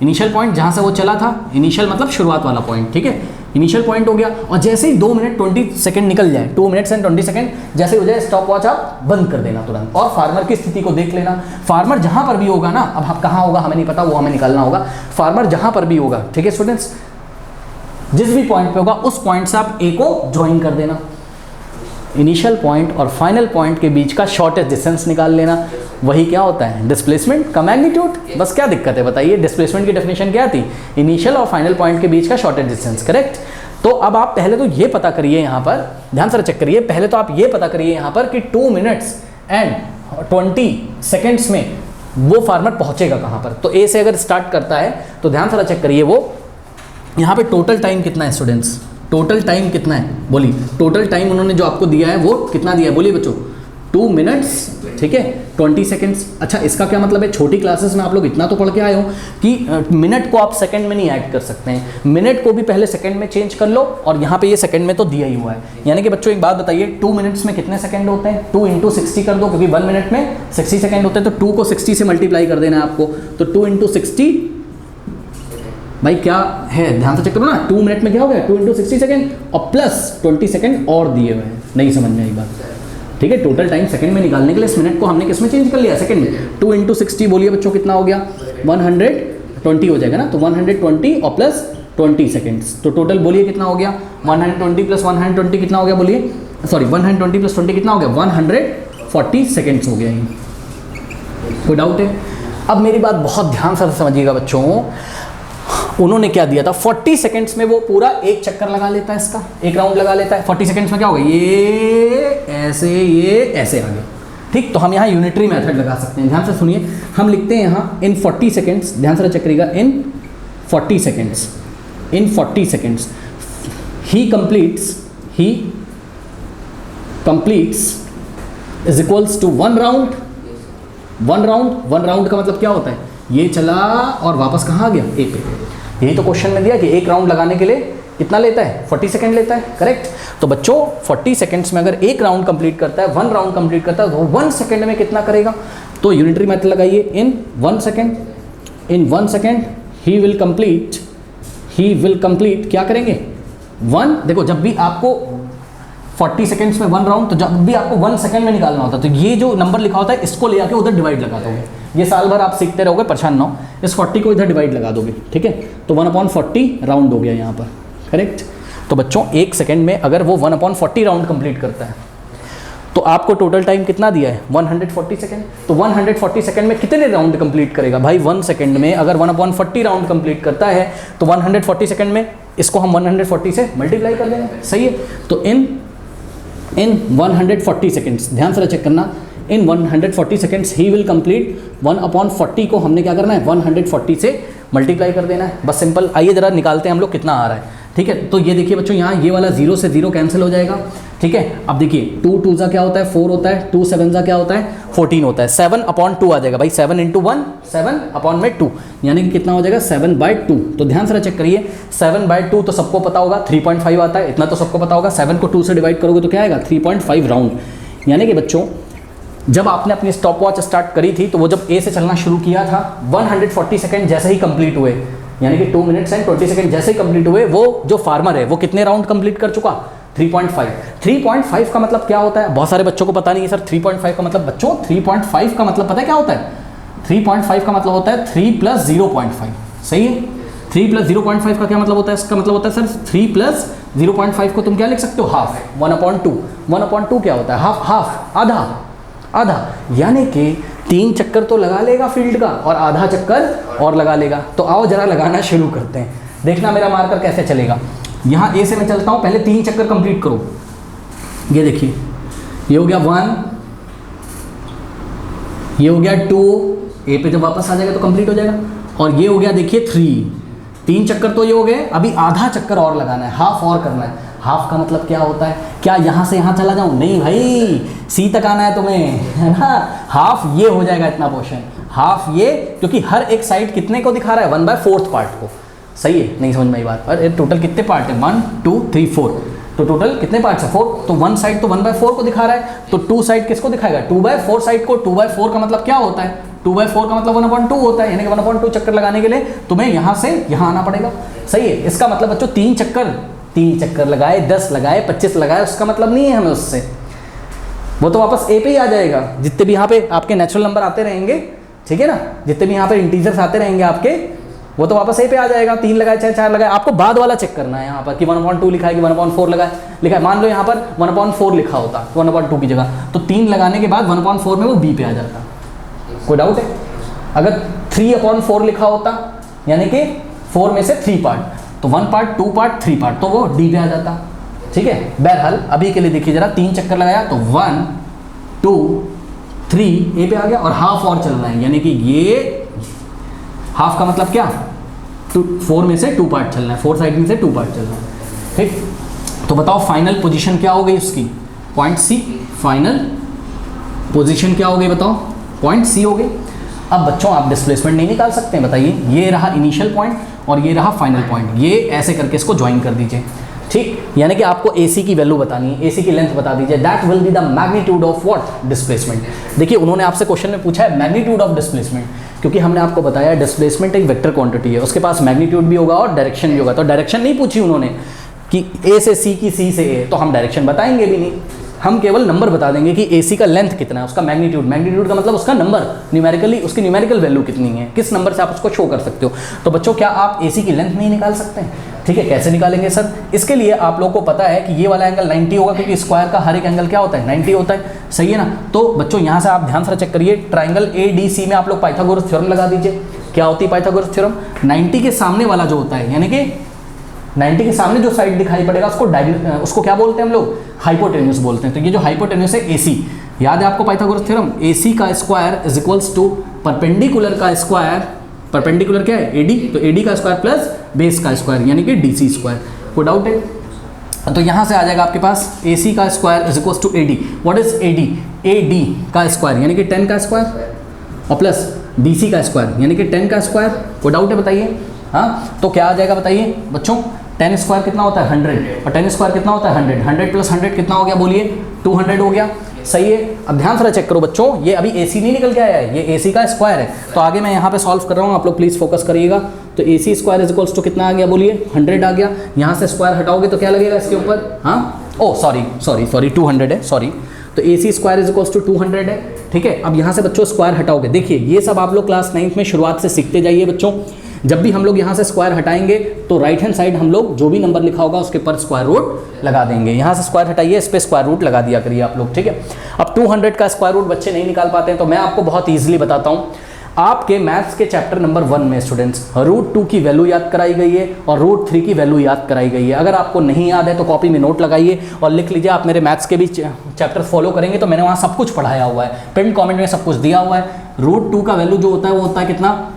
इनिशियल पॉइंट जहाँ से वो चला था, इनिशियल मतलब शुरुआत वाला पॉइंट, ठीक है, इनिशियल पॉइंट हो गया। और जैसे ही 2 मिनट 20 सेकंड निकल जाए, 2 मिनट्स एंड 20 सेकंड जैसे हो जाए, स्टॉप वॉच आप बंद कर देना तुरंत, और फार्मर की स्थिति को देख लेना। फार्मर जहाँ पर भी होगा ना, अब कहाँ होगा हमें नहीं पता, वो हमें निकालना होगा। फार्मर जहाँ पर भी होगा, ठीक है स्टूडेंट्स, जिस भी पॉइंट पे होगा उस पॉइंट से आप ए को ज्वाइन कर देना। इनिशियल पॉइंट और फाइनल पॉइंट के बीच का शॉर्टेस्ट डिस्टेंस निकाल लेना, वही क्या होता है, डिस्प्लेसमेंट का मैग्नीट्यूड। बस क्या दिक्कत है बताइए, डिस्प्लेसमेंट की डेफिनेशन क्या थी, इनिशियल और फाइनल पॉइंट के बीच का शॉर्टेस्ट डिस्टेंस, करेक्ट। तो अब आप पहले तो ये पता करिए, यहाँ पर ध्यान से चेक करिए, पहले तो आप ये पता करिए यहाँ पर कि 2 मिनट्स एंड 20 सेकेंड्स में वो फार्मर पहुंचेगा कहाँ पर। तो ए से अगर स्टार्ट करता है तो ध्यान से चेक करिए, वो यहाँ पे टोटल टाइम कितना है स्टूडेंट्स, टोटल टाइम कितना है बोलिए, टोटल टाइम उन्होंने जो आपको दिया है वो कितना दिया है बोलिए बच्चों, 2 मिनट्स, ठीक है, 20 सेकेंड्स। अच्छा इसका क्या मतलब है, छोटी क्लासेस में आप लोग इतना तो पढ़ के आए हो कि मिनट को आप सेकंड में नहीं ऐड कर सकते हैं, मिनट को भी पहले सेकंड में चेंज कर लो, और यहाँ पे ये सेकंड में तो दिया ही हुआ है। यानी कि बच्चों एक बात बताइए, 2 मिनट्स में कितने सेकंड होते हैं, 2 × 60 कर दो, क्योंकि 1 मिनट में 60 सेकंड होते हैं, तो 2 को 60 से मल्टीप्लाई कर देना है आपको, तो 2 × 60 भाई क्या है, ध्यान से चेक करो ना, 2 मिनट में क्या हो गया, 2 × 60 सेकंड और प्लस 20 सेकंड और दिए हुए हैं, नहीं समझ में आई बात, ठीक है। टोटल टाइम सेकंड में निकालने के लिए इस मिनट को हमने किस में चेंज कर लिया, सेकंड में। 2 × 60 बोलिए बच्चों कितना हो गया, 120 हो जाएगा ना, तो 120 और प्लस 20 सेकंड्स, तो टोटल बोलिए कितना हो गया, 120 प्लस 120 कितना हो गया बोलिए, सॉरी 120 प्लस 20 कितना हो गया, 140 सेकंड्स हो गया। कोई डाउट है? अब मेरी बात बहुत ध्यान से समझिएगा बच्चों, उन्होंने क्या दिया था, 40 सेकंड्स में वो पूरा एक चक्कर लगा लेता है, इसका एक राउंड लगा लेता है। 40 सेकंड्स में क्या होगा, ये ऐसे आ गया, ठीक। तो हम यहाँ यूनिटरी मेथड लगा सकते हैं, ध्यान से सुनिए, हम लिखते हैं यहाँ इन 40 सेकंड्स, ध्यान से चेक करिएगा, इन 40 सेकंड्स ही completes is equals to 1 round. 1 round का मतलब क्या होता है, ये चला और वापस कहाँ आ गया, ए पे। यही तो क्वेश्चन में दिया कि एक राउंड लगाने के लिए कितना लेता है, 40 सेकंड लेता है, करेक्ट। तो बच्चों 40 सेकंड्स में अगर एक राउंड कंप्लीट करता है, 1 राउंड कंप्लीट करता है, तो 1 सेकंड में कितना करेगा, तो यूनिटरी मेथड लगाइए, इन 1 सेकंड ही विल कंप्लीट क्या करेंगे, 1, देखो जब भी आपको 40 सेकंड्स में 1 राउंड, तो जब भी आपको 1 सेकंड में निकालना होता है, तो ये जो नंबर लिखा होता है इसको ले आके उधर डिवाइड लगा दोगे, ये साल भर आप सीखते रहोगे, परेशान ना हो, इस 40 को इधर डिवाइड लगा दोगे, ठीक है, तो 1/40 राउंड हो गया यहाँ पर, करेक्ट। तो बच्चों 1 सेकंड में अगर वो 1/40 राउंड कंप्लीट करता है, तो आपको टोटल टाइम कितना दिया है, 140 सेकंड। तो 140 सेकंड में कितने राउंड कंप्लीट करेगा भाई, 1 सेकंड में अगर 1/40 राउंड कंप्लीट करता है, तो 140 सेकंड में इसको हम 140 से मल्टीप्लाई कर देंगे, सही है। तो इन 140 सेकंड्स, ध्यान से चेक करना, इन 140 सेकंड्स ही विल कंप्लीट 1/40 को हमने क्या करना है, 140 से मल्टीप्लाई कर देना है, बस सिंपल। आइए जरा निकालते हैं हम लोग कितना आ रहा है, ठीक है। तो ये देखिए बच्चों, यहाँ ये वाला 0 से 0 कैंसिल हो जाएगा, ठीक है। अब देखिए 2 × 2 क्या होता है, 4 होता है, 2 × 7 क्या होता है, 14 होता है, 7/2 आ जाएगा भाई, 7 × 1 7/2, यानी कि कितना हो जाएगा, 7/2। तो ध्यान से चेक करिए, 7/2 तो सबको पता होगा 3.5 आता है, इतना तो सबको पता होगा। 7 को 2 से डिवाइड करोगे तो क्या आएगा, 3.5 राउंड। यानी कि बच्चों जब आपने अपनी स्टॉप वॉच स्टार्ट करी थी, तो वो जब ए से चलना शुरू किया था, 140 सेकंड जैसे ही कंप्लीट हुए, यानी कि 2 मिनट्स एंड 20 सेकंड जैसे ही कंप्लीट हुए, वो जो फार्मर है वो कितने राउंड कंप्लीट कर चुका, 3.5। 3.5 का मतलब क्या होता है, बहुत सारे बच्चों को पता नहीं है सर 3.5 का मतलब। बच्चों 3.5 का मतलब पता है क्या होता है, 3.5 का मतलब होता है 3 + 0.5, सही है। 3 + 0.5 का क्या मतलब होता है, इसका मतलब होता है सर 3 + 0.5 को तुम क्या लिख सकते हो, हाफ, 1/2। 1/2 क्या होता है, हाफ, आधा, यानी कि 3 चक्कर तो लगा लेगा फील्ड का और आधा चक्कर और लगा लेगा। तो आओ जरा लगाना शुरू करते हैं, देखना मेरा मार्कर कैसे चलेगा। यहाँ ए से मैं चलता हूँ, पहले 3 चक्कर कंप्लीट करो। ये देखिए, ये हो गया 1, ये हो गया 2, ए पे जब वापस आ जाएगा तो कंप्लीट हो जाएगा, और ये हो गया देखिए 3 चक्कर तो ये हो गए। अभी आधा चक्कर और लगाना है, हाफ और करना है। हाफ का मतलब क्या होता है, क्या यहाँ से यहाँ चला जाऊँ, नहीं भाई, सी तक आना है तुम्हें, है ना। हाफ ये हो जाएगा इतना पोर्शन, हाफ ये, क्योंकि हर एक साइड कितने को दिखा रहा है, 1/4 पार्ट को, सही है, नहीं समझ में आई बात। अरे टोटल कितने पार्ट है, 1 2 3 4, तो टोटल कितने पार्ट्स है, 4। तो 1 साइड तो 1/4 को दिखा रहा है, तो 2 साइड किसको दिखाएगा, 2/4 साइड को। 2/4 का मतलब क्या होता है, 2/4 का मतलब 1/2 होता है, यानी कि 1/2 चक्कर लगाने के लिए तुम्हें यहाँ से यहाँ आना पड़ेगा, सही है। इसका मतलब बच्चों 3 चक्कर लगाए, 10 लगाए, 25 लगाए, उसका मतलब नहीं है हमें उससे, वो तो वापस ए पे ही आ जाएगा। जितने भी यहाँ पे आपके नेचुरल नंबर आते रहेंगे, ठीक है ना, जितने भी यहाँ पे इंटीजर्स आते रहेंगे आपके, वो तो वापस ए पे आ जाएगा। 3 लगाए चाहे 4 लगाए, आपको बाद वाला चेक करना है यहाँ पर कि 1/2 लिखा है कि 1/4 लिखा है। मान लो यहाँ पर 1/4 लिखा होता 1/2 की जगह, तो 3 लगाने के बाद 1/4 में वो बी पे आ जाता। कोई डाउट है? अगर 3/4 लिखा होता, यानी कि 4 में से 3 पार्ट, तो 1 पार्ट 2 पार्ट 3 पार्ट, तो वो डी पे आ जाता, ठीक है। बहरहाल अभी के लिए देखिए जरा, 3 चक्कर लगाया तो 1 2 3 ए पे आ गया और हाफ और चलना है, यानी कि ये हाफ का मतलब क्या, 4 में से 2 पार्ट चलना है, 4 साइड में से 2 पार्ट चलना है, ठीक। तो बताओ फाइनल पोजीशन क्या हो गई उसकी, पॉइंट सी। फाइनल पोजीशन क्या हो गई बताओ, पॉइंट सी हो गई। अब बच्चों आप डिस्प्लेसमेंट नहीं निकाल सकते हैं, बताइए, ये रहा इनिशियल पॉइंट और ये रहा फाइनल पॉइंट, ये ऐसे करके इसको ज्वाइन कर दीजिए, ठीक। यानी कि आपको AC की वैल्यू बतानी है, AC की लेंथ बता दीजिए, that will be the magnitude of what, displacement. देखिए उन्होंने आपसे क्वेश्चन में पूछा है मैग्नीट्यूड ऑफ डिस्प्लेसमेंट, क्योंकि हमने आपको बताया डिस्प्लेसमेंट एक वेक्टर क्वांटिटी है, उसके पास मैग्नीट्यूड भी होगा और डायरेक्शन भी होगा। तो डायरेक्शन नहीं पूछी उन्होंने कि A से C की C से A, तो हम डायरेक्शन बताएंगे भी नहीं, हम केवल नंबर बता देंगे कि AC का लेंथ कितना है, उसका मैग्नीट्यूड, मैग्नीट्यूड का मतलब उसका नंबर, न्यूमेरिकली उसकी न्यूमेरिकल वैल्यू कितनी है, किस नंबर से आप उसको शो कर सकते हो। तो बच्चों क्या आप AC की लेंथ नहीं निकाल सकते हैं, ठीक है। कैसे निकालेंगे सर, इसके लिए आप लोगों को पता है कि ये वाला एंगल 90 होगा, क्योंकि स्क्वायर का हर एक एंगल क्या होता है, 90 होता है, सही है ना। तो बच्चों यहाँ से आप ध्यान से चेक करिए, ट्राइंगल ADC में आप लोग पाइथागोरस थ्योरम लगा दीजिए। क्या होती है पाइथागोरस थ्योरम, 90 के सामने वाला जो होता है, यानी कि 90 के सामने जो साइड दिखाई पड़ेगा उसको क्या बोलते हैं हम लोग, हाइपोटेन्यूस बोलते हैं। तो ये जो हाइपोटेन्यूस है AC, याद है आपको पाइथागोरस थ्योरम, AC का square is equals to perpendicular का स्क्वायर, परपेंडिकुलर क्या है AD, तो AD का स्क्वायर प्लस बेस का स्क्वायर यानी कि DC स्क्वायर। कोई डाउट है, तो यहाँ से आ जाएगा आपके पास AC का square is equals to AD। What is AD का स्क्वायर यानी कि 10 का स्क्वायर और प्लस DC का स्क्वायर यानी कि 10 का स्क्वायर। कोई डाउट है बताइए, हाँ। तो क्या आ जाएगा बताइए बच्चों, 10 स्क्वायर कितना होता है 100 और 10 स्क्वायर कितना होता है 100, 100 प्लस 100 कितना हो गया बोलिए, 200 हो गया, सही है। अब ध्यान से चेक करो बच्चों, ये अभी AC नहीं निकल के आया है, ये AC का स्क्वायर है। तो आगे मैं यहाँ पे सॉल्व कर रहा हूँ, आप लोग प्लीज फोकस करिएगा। तो AC square is equals to कितना आ गया बोलिए, 100 आ गया। यहाँ से स्क्वायर हटाओगे तो क्या लगेगा इसके ऊपर, हाँ, ओ सॉरी 200 है, सॉरी। तो AC square is equals to 200 है, ठीक है। अब यहाँ से बच्चों स्क्वायर हटाओगे, देखिए ये सब आप लोग क्लास 9th में शुरुआत से सीखते जाइए बच्चों। जब भी हम लोग यहाँ से स्क्वायर हटाएंगे तो राइट हैंड साइड हम लोग जो भी नंबर लिखा होगा उसके पर स्क्वायर रूट लगा देंगे। यहाँ से स्क्वायर हटाइए, इस पे स्क्वायर रूट लगा दिया करिए आप लोग, ठीक है। अब 200 का स्क्वायर रूट बच्चे नहीं निकाल पाते हैं, तो मैं आपको बहुत ईजिली बताता हूँ। आपके मैथ्स के चैप्टर नंबर 1 में स्टूडेंट्स √2 की वैल्यू याद कराई गई है और √3 की वैल्यू याद कराई गई है। अगर आपको नहीं याद है तो कॉपी में नोट लगाइए और लिख लीजिए। आप मेरे मैथ्स के भी चैप्टर फॉलो करेंगे तो मैंने वहाँ सब कुछ पढ़ाया हुआ है, पिन कमेंट में सब कुछ दिया हुआ है। √2 का वैल्यू जो होता है वो होता है कितना,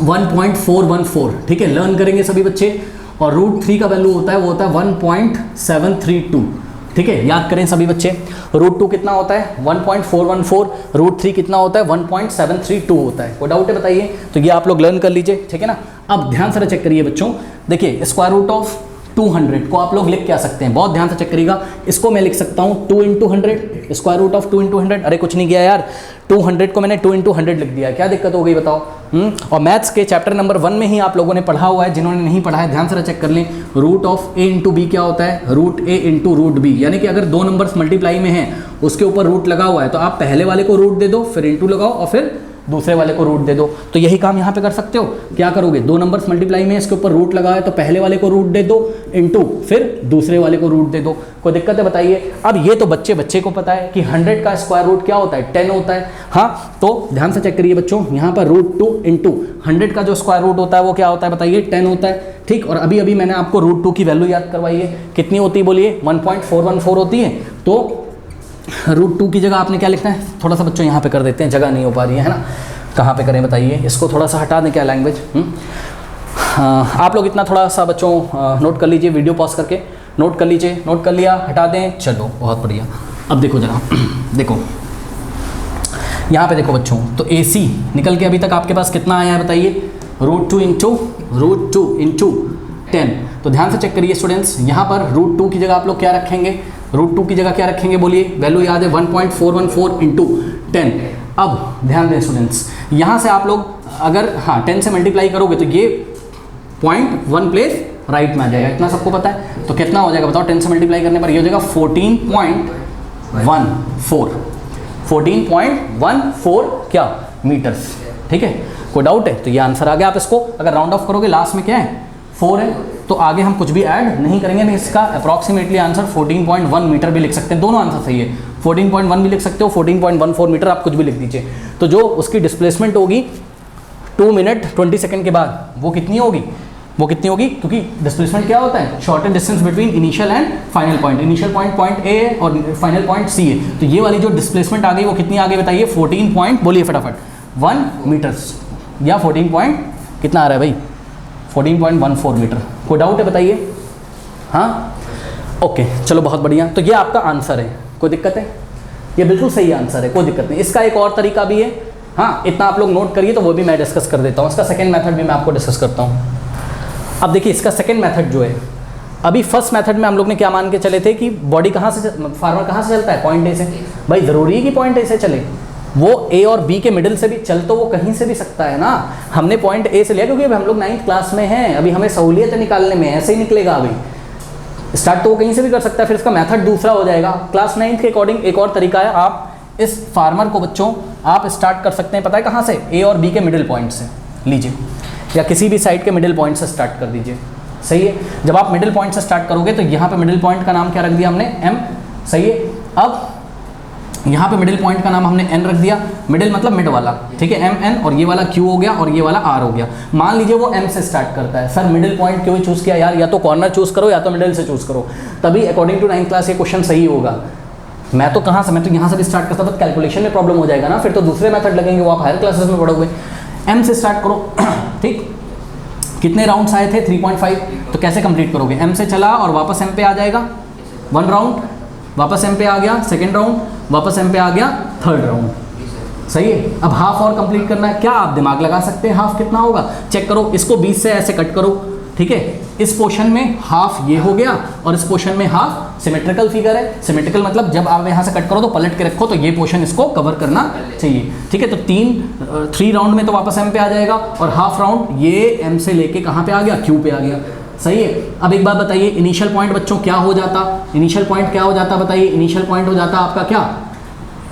1.414, ठीक है, लर्न करेंगे सभी बच्चे। और √3 का वैल्यू होता है वो होता है 1.732, ठीक है, याद करें सभी बच्चे। √2 कितना होता है 1.414, √3 कितना होता है 1.732 होता है। कोई डाउट है बताइए, तो ये आप लोग लर्न कर लीजिए, ठीक है ना। अब ध्यान से चेक करिए बच्चों, देखिए स्क्वायर रूट ऑफ 200 को आप लोग लिख क्या सकते हैं, बहुत ध्यान से चेक करिएगा। इसको मैं लिख सकता हूँ 2 × 100, स्क्वायर रूट ऑफ 2 × 100। अरे कुछ नहीं किया यार, 200 को मैंने 2 × 100 लिख दिया, क्या दिक्कत हो गई बताओ। और मैथ्स के चैप्टर नंबर 1 में ही आप लोगों ने पढ़ा हुआ है, जिन्होंने नहीं पढ़ा है ध्यान से चेक कर लें। रूट ऑफ A × B क्या होता है, √A × √B, यानी कि अगर दो नंबर्स मल्टीप्लाई में हैं उसके ऊपर रूट लगा हुआ है तो आप पहले वाले को रूट दे दो, फिर इंटू लगाओ और फिर दूसरे वाले को रूट दे दो। तो यही काम यहाँ पे कर सकते हो। क्या करोगे, दो नंबर्स मल्टीप्लाई में इसके ऊपर रूट लगा है तो पहले वाले को रूट दे दो इंटू फिर दूसरे वाले को रूट दे दो। कोई दिक्कत है बताइए। अब ये तो बच्चे को पता है कि 100 का स्क्वायर रूट क्या होता है 10 होता है। हाँ, तो ध्यान से चेक करिए बच्चों, यहाँ पर √2 इंटू 100 का जो स्क्वायर रूट होता है वो क्या होता है बताइए 10 होता है, ठीक। और अभी मैंने आपको √2 की वैल्यू याद करवाई है, कितनी होती है बोलिए 1.414 होती है। तो √2 की जगह आपने क्या लिखना है, थोड़ा सा बच्चों यहाँ पे कर देते हैं, जगह नहीं हो पा रही है ना, कहाँ पे करें बताइए। इसको थोड़ा सा हटा दें क्या लैंग्वेज। आप लोग इतना थोड़ा सा बच्चों नोट कर लीजिए, वीडियो पॉज करके नोट कर लीजिए। नोट कर लिया, हटा दें, चलो बहुत बढ़िया। अब देखो जरा देखो यहाँ पे देखो बच्चों, तो AC निकल के अभी तक आपके पास कितना आया है बताइए, √2 इंटू 10। तो ध्यान से चेक करिए स्टूडेंट्स, यहाँ पर √2 की जगह आप लोग क्या रखेंगे, √2 की जगह क्या रखेंगे बोलिए, वैल्यू याद है 1.414 इंटू 10। अब ध्यान दें स्टूडेंट्स, यहाँ से आप लोग अगर 10 से मल्टीप्लाई करोगे तो ये 0.1 प्लेस राइट में आ जाएगा, इतना सबको पता है। तो कितना हो जाएगा बताओ, 10 से मल्टीप्लाई करने पर ये हो जाएगा 14.14 क्या मीटर्स, ठीक है। कोई डाउट है तो ये आंसर आ गया। आप इसको अगर राउंड ऑफ करोगे लास्ट में क्या है 4 है, तो आगे हम कुछ भी ऐड नहीं करेंगे, नहीं इसका अप्रॉक्सीमेटली आंसर 14.1 मीटर भी लिख सकते हैं। दोनों आंसर सही है, 14.1 भी लिख सकते हो, 14.14 मीटर, आप कुछ भी लिख दीजिए। तो जो उसकी डिस्प्लेसमेंट होगी 2 मिनट 20 सेकंड के बाद वो कितनी होगी, वो कितनी होगी, क्योंकि डिस्प्लेसमेंट क्या होता है, shortest distance between initial and final point. Initial point point A है और फाइनल पॉइंट सी है, तो ये वाली जो डिस्प्लेसमेंट आ गई वो कितनी आ गई बताइए, 14 पॉइंट, बोलिए फटाफट 1 मीटर्स या 14 पॉइंट कितना आ रहा है भाई, 14.14 मीटर। कोई डाउट है बताइए? हाँ ओके चलो बहुत बढ़िया। तो ये आपका आंसर है, कोई दिक्कत है? ये बिल्कुल सही आंसर है, कोई दिक्कत नहीं। इसका एक और तरीका भी है, हाँ इतना आप लोग नोट करिए, तो वो भी मैं डिस्कस कर देता हूँ। इसका सेकंड मेथड भी मैं आपको डिस्कस करता हूँ। अब देखिए इसका सेकंड मेथड जो है, अभी फर्स्ट मेथड में हम लोग ने क्या मान के चले थे कि बॉडी कहाँ से, फार्मर कहाँ से चलता है, पॉइंट ए से। भाई ज़रूरी है कि पॉइंट ए से चले, वो ए और बी के मिडिल से भी चल तो वो कहीं से भी सकता है ना। हमने पॉइंट ए से लिया क्योंकि अभी हम लोग 9th क्लास में हैं, अभी हमें सहूलियत है निकालने में, ऐसे ही निकलेगा। अभी स्टार्ट तो वो कहीं से भी कर सकता है, फिर इसका मेथड दूसरा हो जाएगा। क्लास 9th के अकॉर्डिंग एक और तरीका है, आप इस फार्मर को बच्चों आप स्टार्ट कर सकते हैं, पता है कहाँ से, ए और बी के मिडिल पॉइंट से लीजिए, या किसी भी साइड के मिडिल पॉइंट से स्टार्ट कर दीजिए। सही है, जब आप मिडिल पॉइंट से स्टार्ट करोगे तो यहाँ पे मिडिल पॉइंट का नाम क्या रख दिया हमने, एम। सही है, अब यहाँ पे मिडिल पॉइंट का नाम हमने एन रख दिया, मिडिल मतलब मिड वाला, ठीक है, एम एन, और ये वाला क्यू हो गया और ये वाला आर हो गया। मान लीजिए वो एम से स्टार्ट करता है, सर मिडिल पॉइंट क्यों चूज़ किया यार, या तो कॉर्नर चूज़ करो या तो मिडिल से चूज़ करो, तभी अकॉर्डिंग टू 9th क्लास ये क्वेश्चन सही होगा। मैं तो कहाँ से, मैं तो यहाँ से भी स्टार्ट करता, तो कैलकुलेशन में प्रॉब्लम हो जाएगा ना, फिर तो दूसरे मेथड लगेंगे, वो आप हायर क्लासेस में पढ़ोगे। एम से स्टार्ट करो ठीक, कितने राउंड्स आए थे, 3.5, तो कैसे कंप्लीट करोगे, एम से चला और वापस एम पे आ जाएगा, 1 राउंड, वापस एम पे आ गया, सेकेंड राउंड, वापस एम पे आ गया, थर्ड राउंड। सही है, अब हाफ और कंप्लीट करना है, क्या आप दिमाग लगा सकते हैं हाफ कितना होगा, चेक करो, इसको 20 से ऐसे कट करो, ठीक है, इस पोर्शन में हाफ ये हो गया और इस पोर्शन में हाफ, सिमेट्रिकल फिगर है। सिमेट्रिकल मतलब जब आप यहाँ से कट करो तो पलट के रखो, तो ये पोर्शन इसको कवर करना चाहिए, ठीक है। तो 3 राउंड में तो वापस एम पे आ जाएगा, और हाफ राउंड ये एम से लेके कहाँ पे आ गया, क्यू पे आ गया। सही है, अब एक बात बताइए, इनिशियल पॉइंट बच्चों क्या हो जाता, इनिशियल पॉइंट क्या हो जाता बताइए, इनिशियल पॉइंट हो जाता आपका क्या,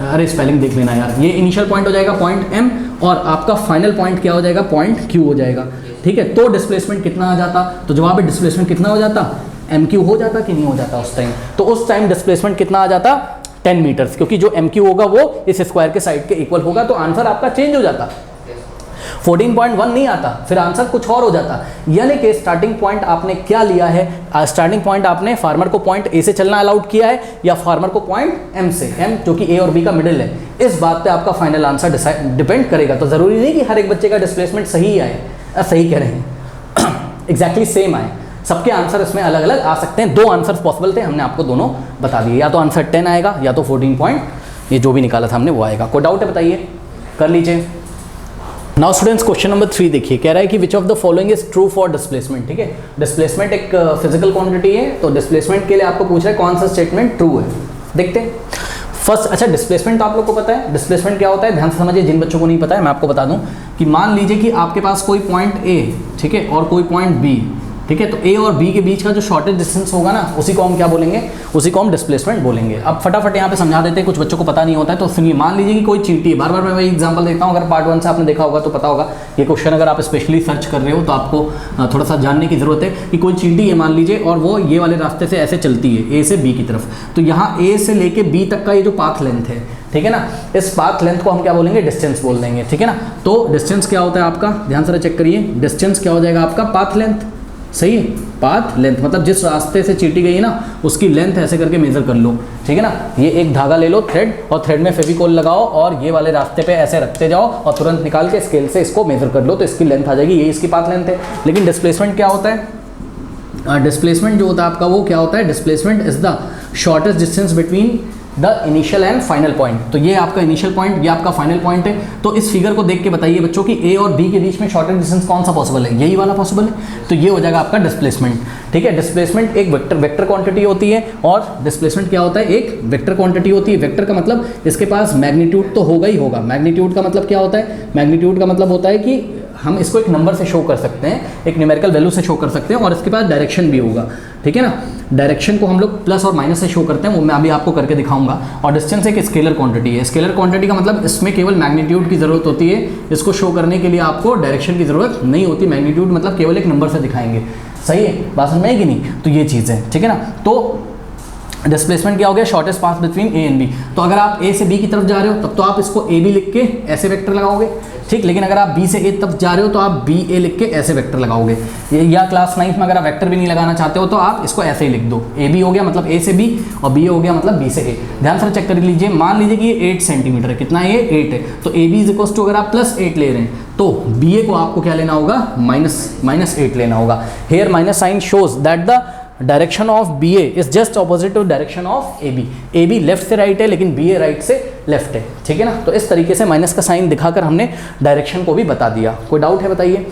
अरे स्पेलिंग देख लेना यार, ये इनिशियल पॉइंट हो जाएगा पॉइंट एम, और आपका फाइनल पॉइंट क्या हो जाएगा, पॉइंट क्यू हो जाएगा, ठीक है। तो डिस्प्लेसमेंट कितना आ जाता, तो जवाब है डिस्प्लेसमेंट कितना हो जाता, एम क्यू हो जाता कि नहीं हो जाता उस टाइम, तो उस टाइम डिस्प्लेसमेंट कितना आ जाता, 10 मीटर्स, क्योंकि जो एम क्यू होगा वो इस स्क्वायर के साइड के इक्वल होगा, तो आंसर आपका चेंज हो जाता, 14.1 नहीं आता, फिर आंसर कुछ और हो जाता। यानी कि स्टार्टिंग पॉइंट आपने क्या लिया है, स्टार्टिंग पॉइंट आपने फार्मर को पॉइंट ए से चलना अलाउड किया है या फार्मर को पॉइंट एम से, एम जो कि ए और बी का मिडिल है, इस बात पे आपका फाइनल आंसर डिपेंड करेगा। तो ज़रूरी नहीं कि हर एक बच्चे का डिस्प्लेसमेंट सही आए, सही कह रहे हैं एग्जैक्टली सेम आए, सबके आंसर इसमें अलग अलग आ सकते हैं। 2 आंसर्स पॉसिबल थे, हमने आपको दोनों बता दिए, या तो आंसर 10 आएगा या तो 14 पॉइंट ये जो भी निकाला था हमने वो आएगा। कोई डाउट है बताइए, कर लीजिए। नाउ स्टूडेंट्स क्वेश्चन नंबर 3 देखिए, कह रहा है कि which of the following is true for displacement, ठीक है। डिस्प्लेसमेंट एक फिजिकल क्वांटिटी है, तो डिस्प्लेसमेंट के लिए आपको पूछ रहा है कौन सा स्टेटमेंट ट्रू है। देखते हैं फर्स्ट, अच्छा डिस्प्लेसमेंट तो आप लोग को पता है, डिस्प्लेसमेंट क्या होता है, ध्यान से समझिए, जिन बच्चों को नहीं पता है मैं आपको बता दूं कि मान लीजिए कि आपके पास कोई पॉइंट ए, ठीक है, और कोई पॉइंट बी, ठीक है, तो ए और बी के बीच का जो शॉर्टेस्ट डिस्टेंस होगा ना, उसी को हम क्या बोलेंगे, उसी को हम डिस्प्लेसमेंट बोलेंगे। अब फटाफट यहाँ पे समझा देते हैं, कुछ बच्चों को पता नहीं होता है, तो सुनिए। मान लीजिए कि कोई चींटी है, बार बार मैं वही एग्जांपल देता हूँ, अगर पार्ट 1 से आपने देखा होगा तो पता होगा, ये क्वेश्चन अगर आप स्पेशली सर्च कर रहे हो तो आपको थोड़ा सा जानने की ज़रूरत है कि कोई चींटी है मान लीजिए, और वो ये वाले रास्ते से ऐसे चलती है ए से बी की तरफ, तो यहाँ ए से लेके बी तक का ये जो पाथ लेंथ है, ठीक है ना, इस पाथ लेंथ को हम क्या बोलेंगे, डिस्टेंस बोल देंगे, ठीक है ना। तो डिस्टेंस क्या होता है आपका, ध्यान से चेक करिए, डिस्टेंस क्या हो जाएगा आपका, पाथ लेंथ। सही है, पाथ लेंथ मतलब जिस रास्ते से चींटी गई ना उसकी लेंथ ऐसे करके मेजर कर लो, ठीक है ना। ये एक धागा ले लो, थ्रेड, और थ्रेड में फेविकोल लगाओ और ये वाले रास्ते पे ऐसे रखते जाओ और तुरंत निकाल के स्केल से इसको मेजर कर लो, तो इसकी लेंथ आ जाएगी, ये इसकी पाथ लेंथ है। लेकिन डिस्प्लेसमेंट क्या होता है, डिस्प्लेसमेंट जो होता है आपका वो क्या होता है, displacement is the shortest distance between the initial and final point. तो ये आपका इनिशियल पॉइंट, ये आपका फाइनल पॉइंट है। तो इस फिगर को देख के बताइए बच्चों कि ए और बी के बीच में शॉर्टेस्ट डिस्टेंस कौन सा पॉसिबल है, यही वाला पॉसिबल है, तो ये हो जाएगा आपका डिस्प्लेसमेंट, ठीक है। डिस्प्लेसमेंट एक वेक्टर क्वांटिटी होती है, और डिस्प्लेसमेंट क्या होता है, एक वेक्टर क्वांटिटी होती है। वेक्टर का मतलब इसके पास मैग्नीट्यूड तो होगा ही होगा। मैग्नीट्यूड का मतलब क्या होता है, मैग्नीट्यूड का मतलब होता है कि हम इसको एक नंबर से शो कर सकते हैं, एक न्यूमेरिकल वैल्यू से शो कर सकते हैं, और इसके पास डायरेक्शन भी होगा, ठीक है ना। डायरेक्शन को हम लोग प्लस और माइनस से शो करते हैं, वो मैं अभी आपको करके दिखाऊंगा। और डिस्टेंस एक स्केलर क्वांटिटी है। स्केलर क्वांटिटी का मतलब इसमें केवल मैग्नीट्यूड की ज़रूरत होती है, इसको शो करने के लिए आपको डायरेक्शन की ज़रूरत नहीं होती। मैग्नीट्यूड मतलब केवल एक नंबर से दिखाएंगे, सही है, बात समझ में है कि नहीं। तो ये चीज़ है, ठीक है ना। तो डिस्प्लेसमेंट क्या हो गया, shortest path between A and B. तो अगर आप ए से बी की तरफ जा रहे हो तब तो आप इसको ए बी लिख के ऐसे वेक्टर लगाओगे, ठीक। लेकिन अगर आप बी से ए तरफ जा रहे हो तो आप बी ए लिख के ऐसे वेक्टर लगाओगे। या क्लास 9th में अगर आप वेक्टर भी नहीं लगाना चाहते हो तो आप इसको ऐसे ही लिख दो, ए बी हो गया मतलब ए से बी और बी हो गया मतलब बी से ए। ध्यान से चेक कर लीजिए, मान लीजिए कि ये 8 सेंटीमीटर है, कितना है ये 8 है, तो A B is equal to अगर आप +8 ले रहे हैं तो बी ए को आपको क्या लेना होगा, -8 लेना होगा। Here minus sign shows that the direction of B A is just opposite to direction of A B. A B left से राइट है लेकिन बी ए राइट से लेफ्ट है, ठीक है ना। तो इस तरीके से माइनस का साइन दिखाकर हमने डायरेक्शन को भी बता दिया। कोई डाउट है बताइए?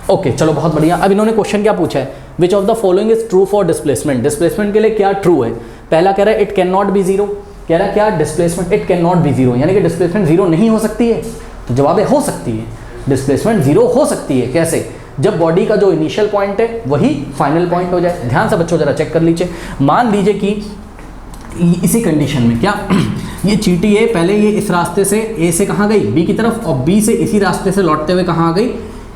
ओके चलो बहुत बढ़िया। अब इन्होंने क्वेश्चन क्या पूछा है, which of the following is true for displacement. Displacement के लिए क्या ट्रू है? पहला कह रहा है it can not B zero, कह रहा है क्या displacement it can not B zero, यानी कि डिस्प्लेसमेंट जीरो नहीं हो सकती है। तो जवाब है हो सकती है, डिस्प्लेसमेंट जीरो हो सकती है। कैसे? जब बॉडी का जो इनिशियल पॉइंट है वही फाइनल पॉइंट हो जाए। ध्यान से बच्चों जरा चेक कर लीजिए, मान लीजिए कि इसी कंडीशन में क्या ये चींटी है, पहले ये इस रास्ते से ए से कहाँ गई, बी की तरफ, और बी से इसी रास्ते से लौटते हुए कहाँ गई,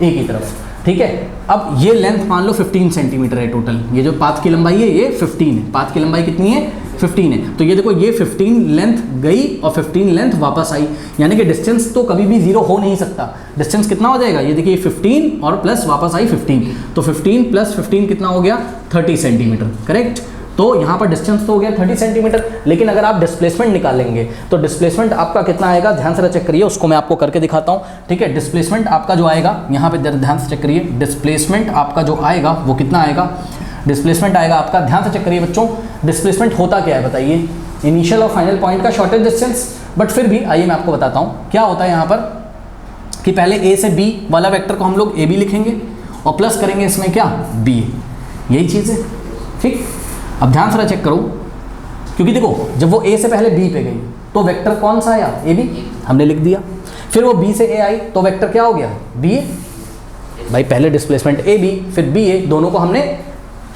ए की तरफ, ठीक है। अब ये लेंथ मान लो 15 सेंटीमीटर है टोटल, ये जो पाथ की लंबाई है ये 15 है, पाथ की लंबाई कितनी है 15 है। तो ये देखो ये 15 लेंथ गई और 15 लेंथ वापस आई, यानी कि डिस्टेंस तो कभी भी जीरो हो नहीं सकता। डिस्टेंस कितना हो जाएगा, ये देखिए 15 और प्लस वापस आई 15, तो 15 + 15 कितना हो गया 30 सेंटीमीटर, करेक्ट। तो यहाँ पर डिस्टेंस तो हो गया 30 सेंटीमीटर, लेकिन अगर आप डिस्प्लेसमेंट निकालेंगे तो डिस्प्लेसमेंट आपका कितना आएगा, ध्यान से चेक करिए, उसको मैं आपको करके दिखाता हूँ, ठीक है। डिस्प्लेसमेंट आपका जो आएगा यहाँ पे ध्यान से चेक करिए, डिस्प्लेसमेंट आपका जो आएगा वो कितना आएगा, डिस्प्लेसमेंट आएगा आपका, ध्यान से चेक करिए बच्चों, डिस्प्लेसमेंट होता क्या है बताइए, इनिशियल और फाइनल पॉइंट का शॉर्टेस्ट डिस्टेंस। बट फिर भी आइए मैं आपको बताता हूँ क्या होता है यहाँ पर, कि पहले ए से बी वाला वेक्टर को हम लोग ए बी लिखेंगे और प्लस करेंगे इसमें क्या बी, यही चीज़ है, ठीक। अब ध्यान से चेक करो, क्योंकि देखो जब वो ए से पहले बी पे गई तो वेक्टर कौन सा आया, ए बी, हमने लिख दिया। फिर वो बी से ए आई तो वेक्टर क्या हो गया, बी ए। भाई पहले डिस्प्लेसमेंट ए बी फिर बी ए, दोनों को हमने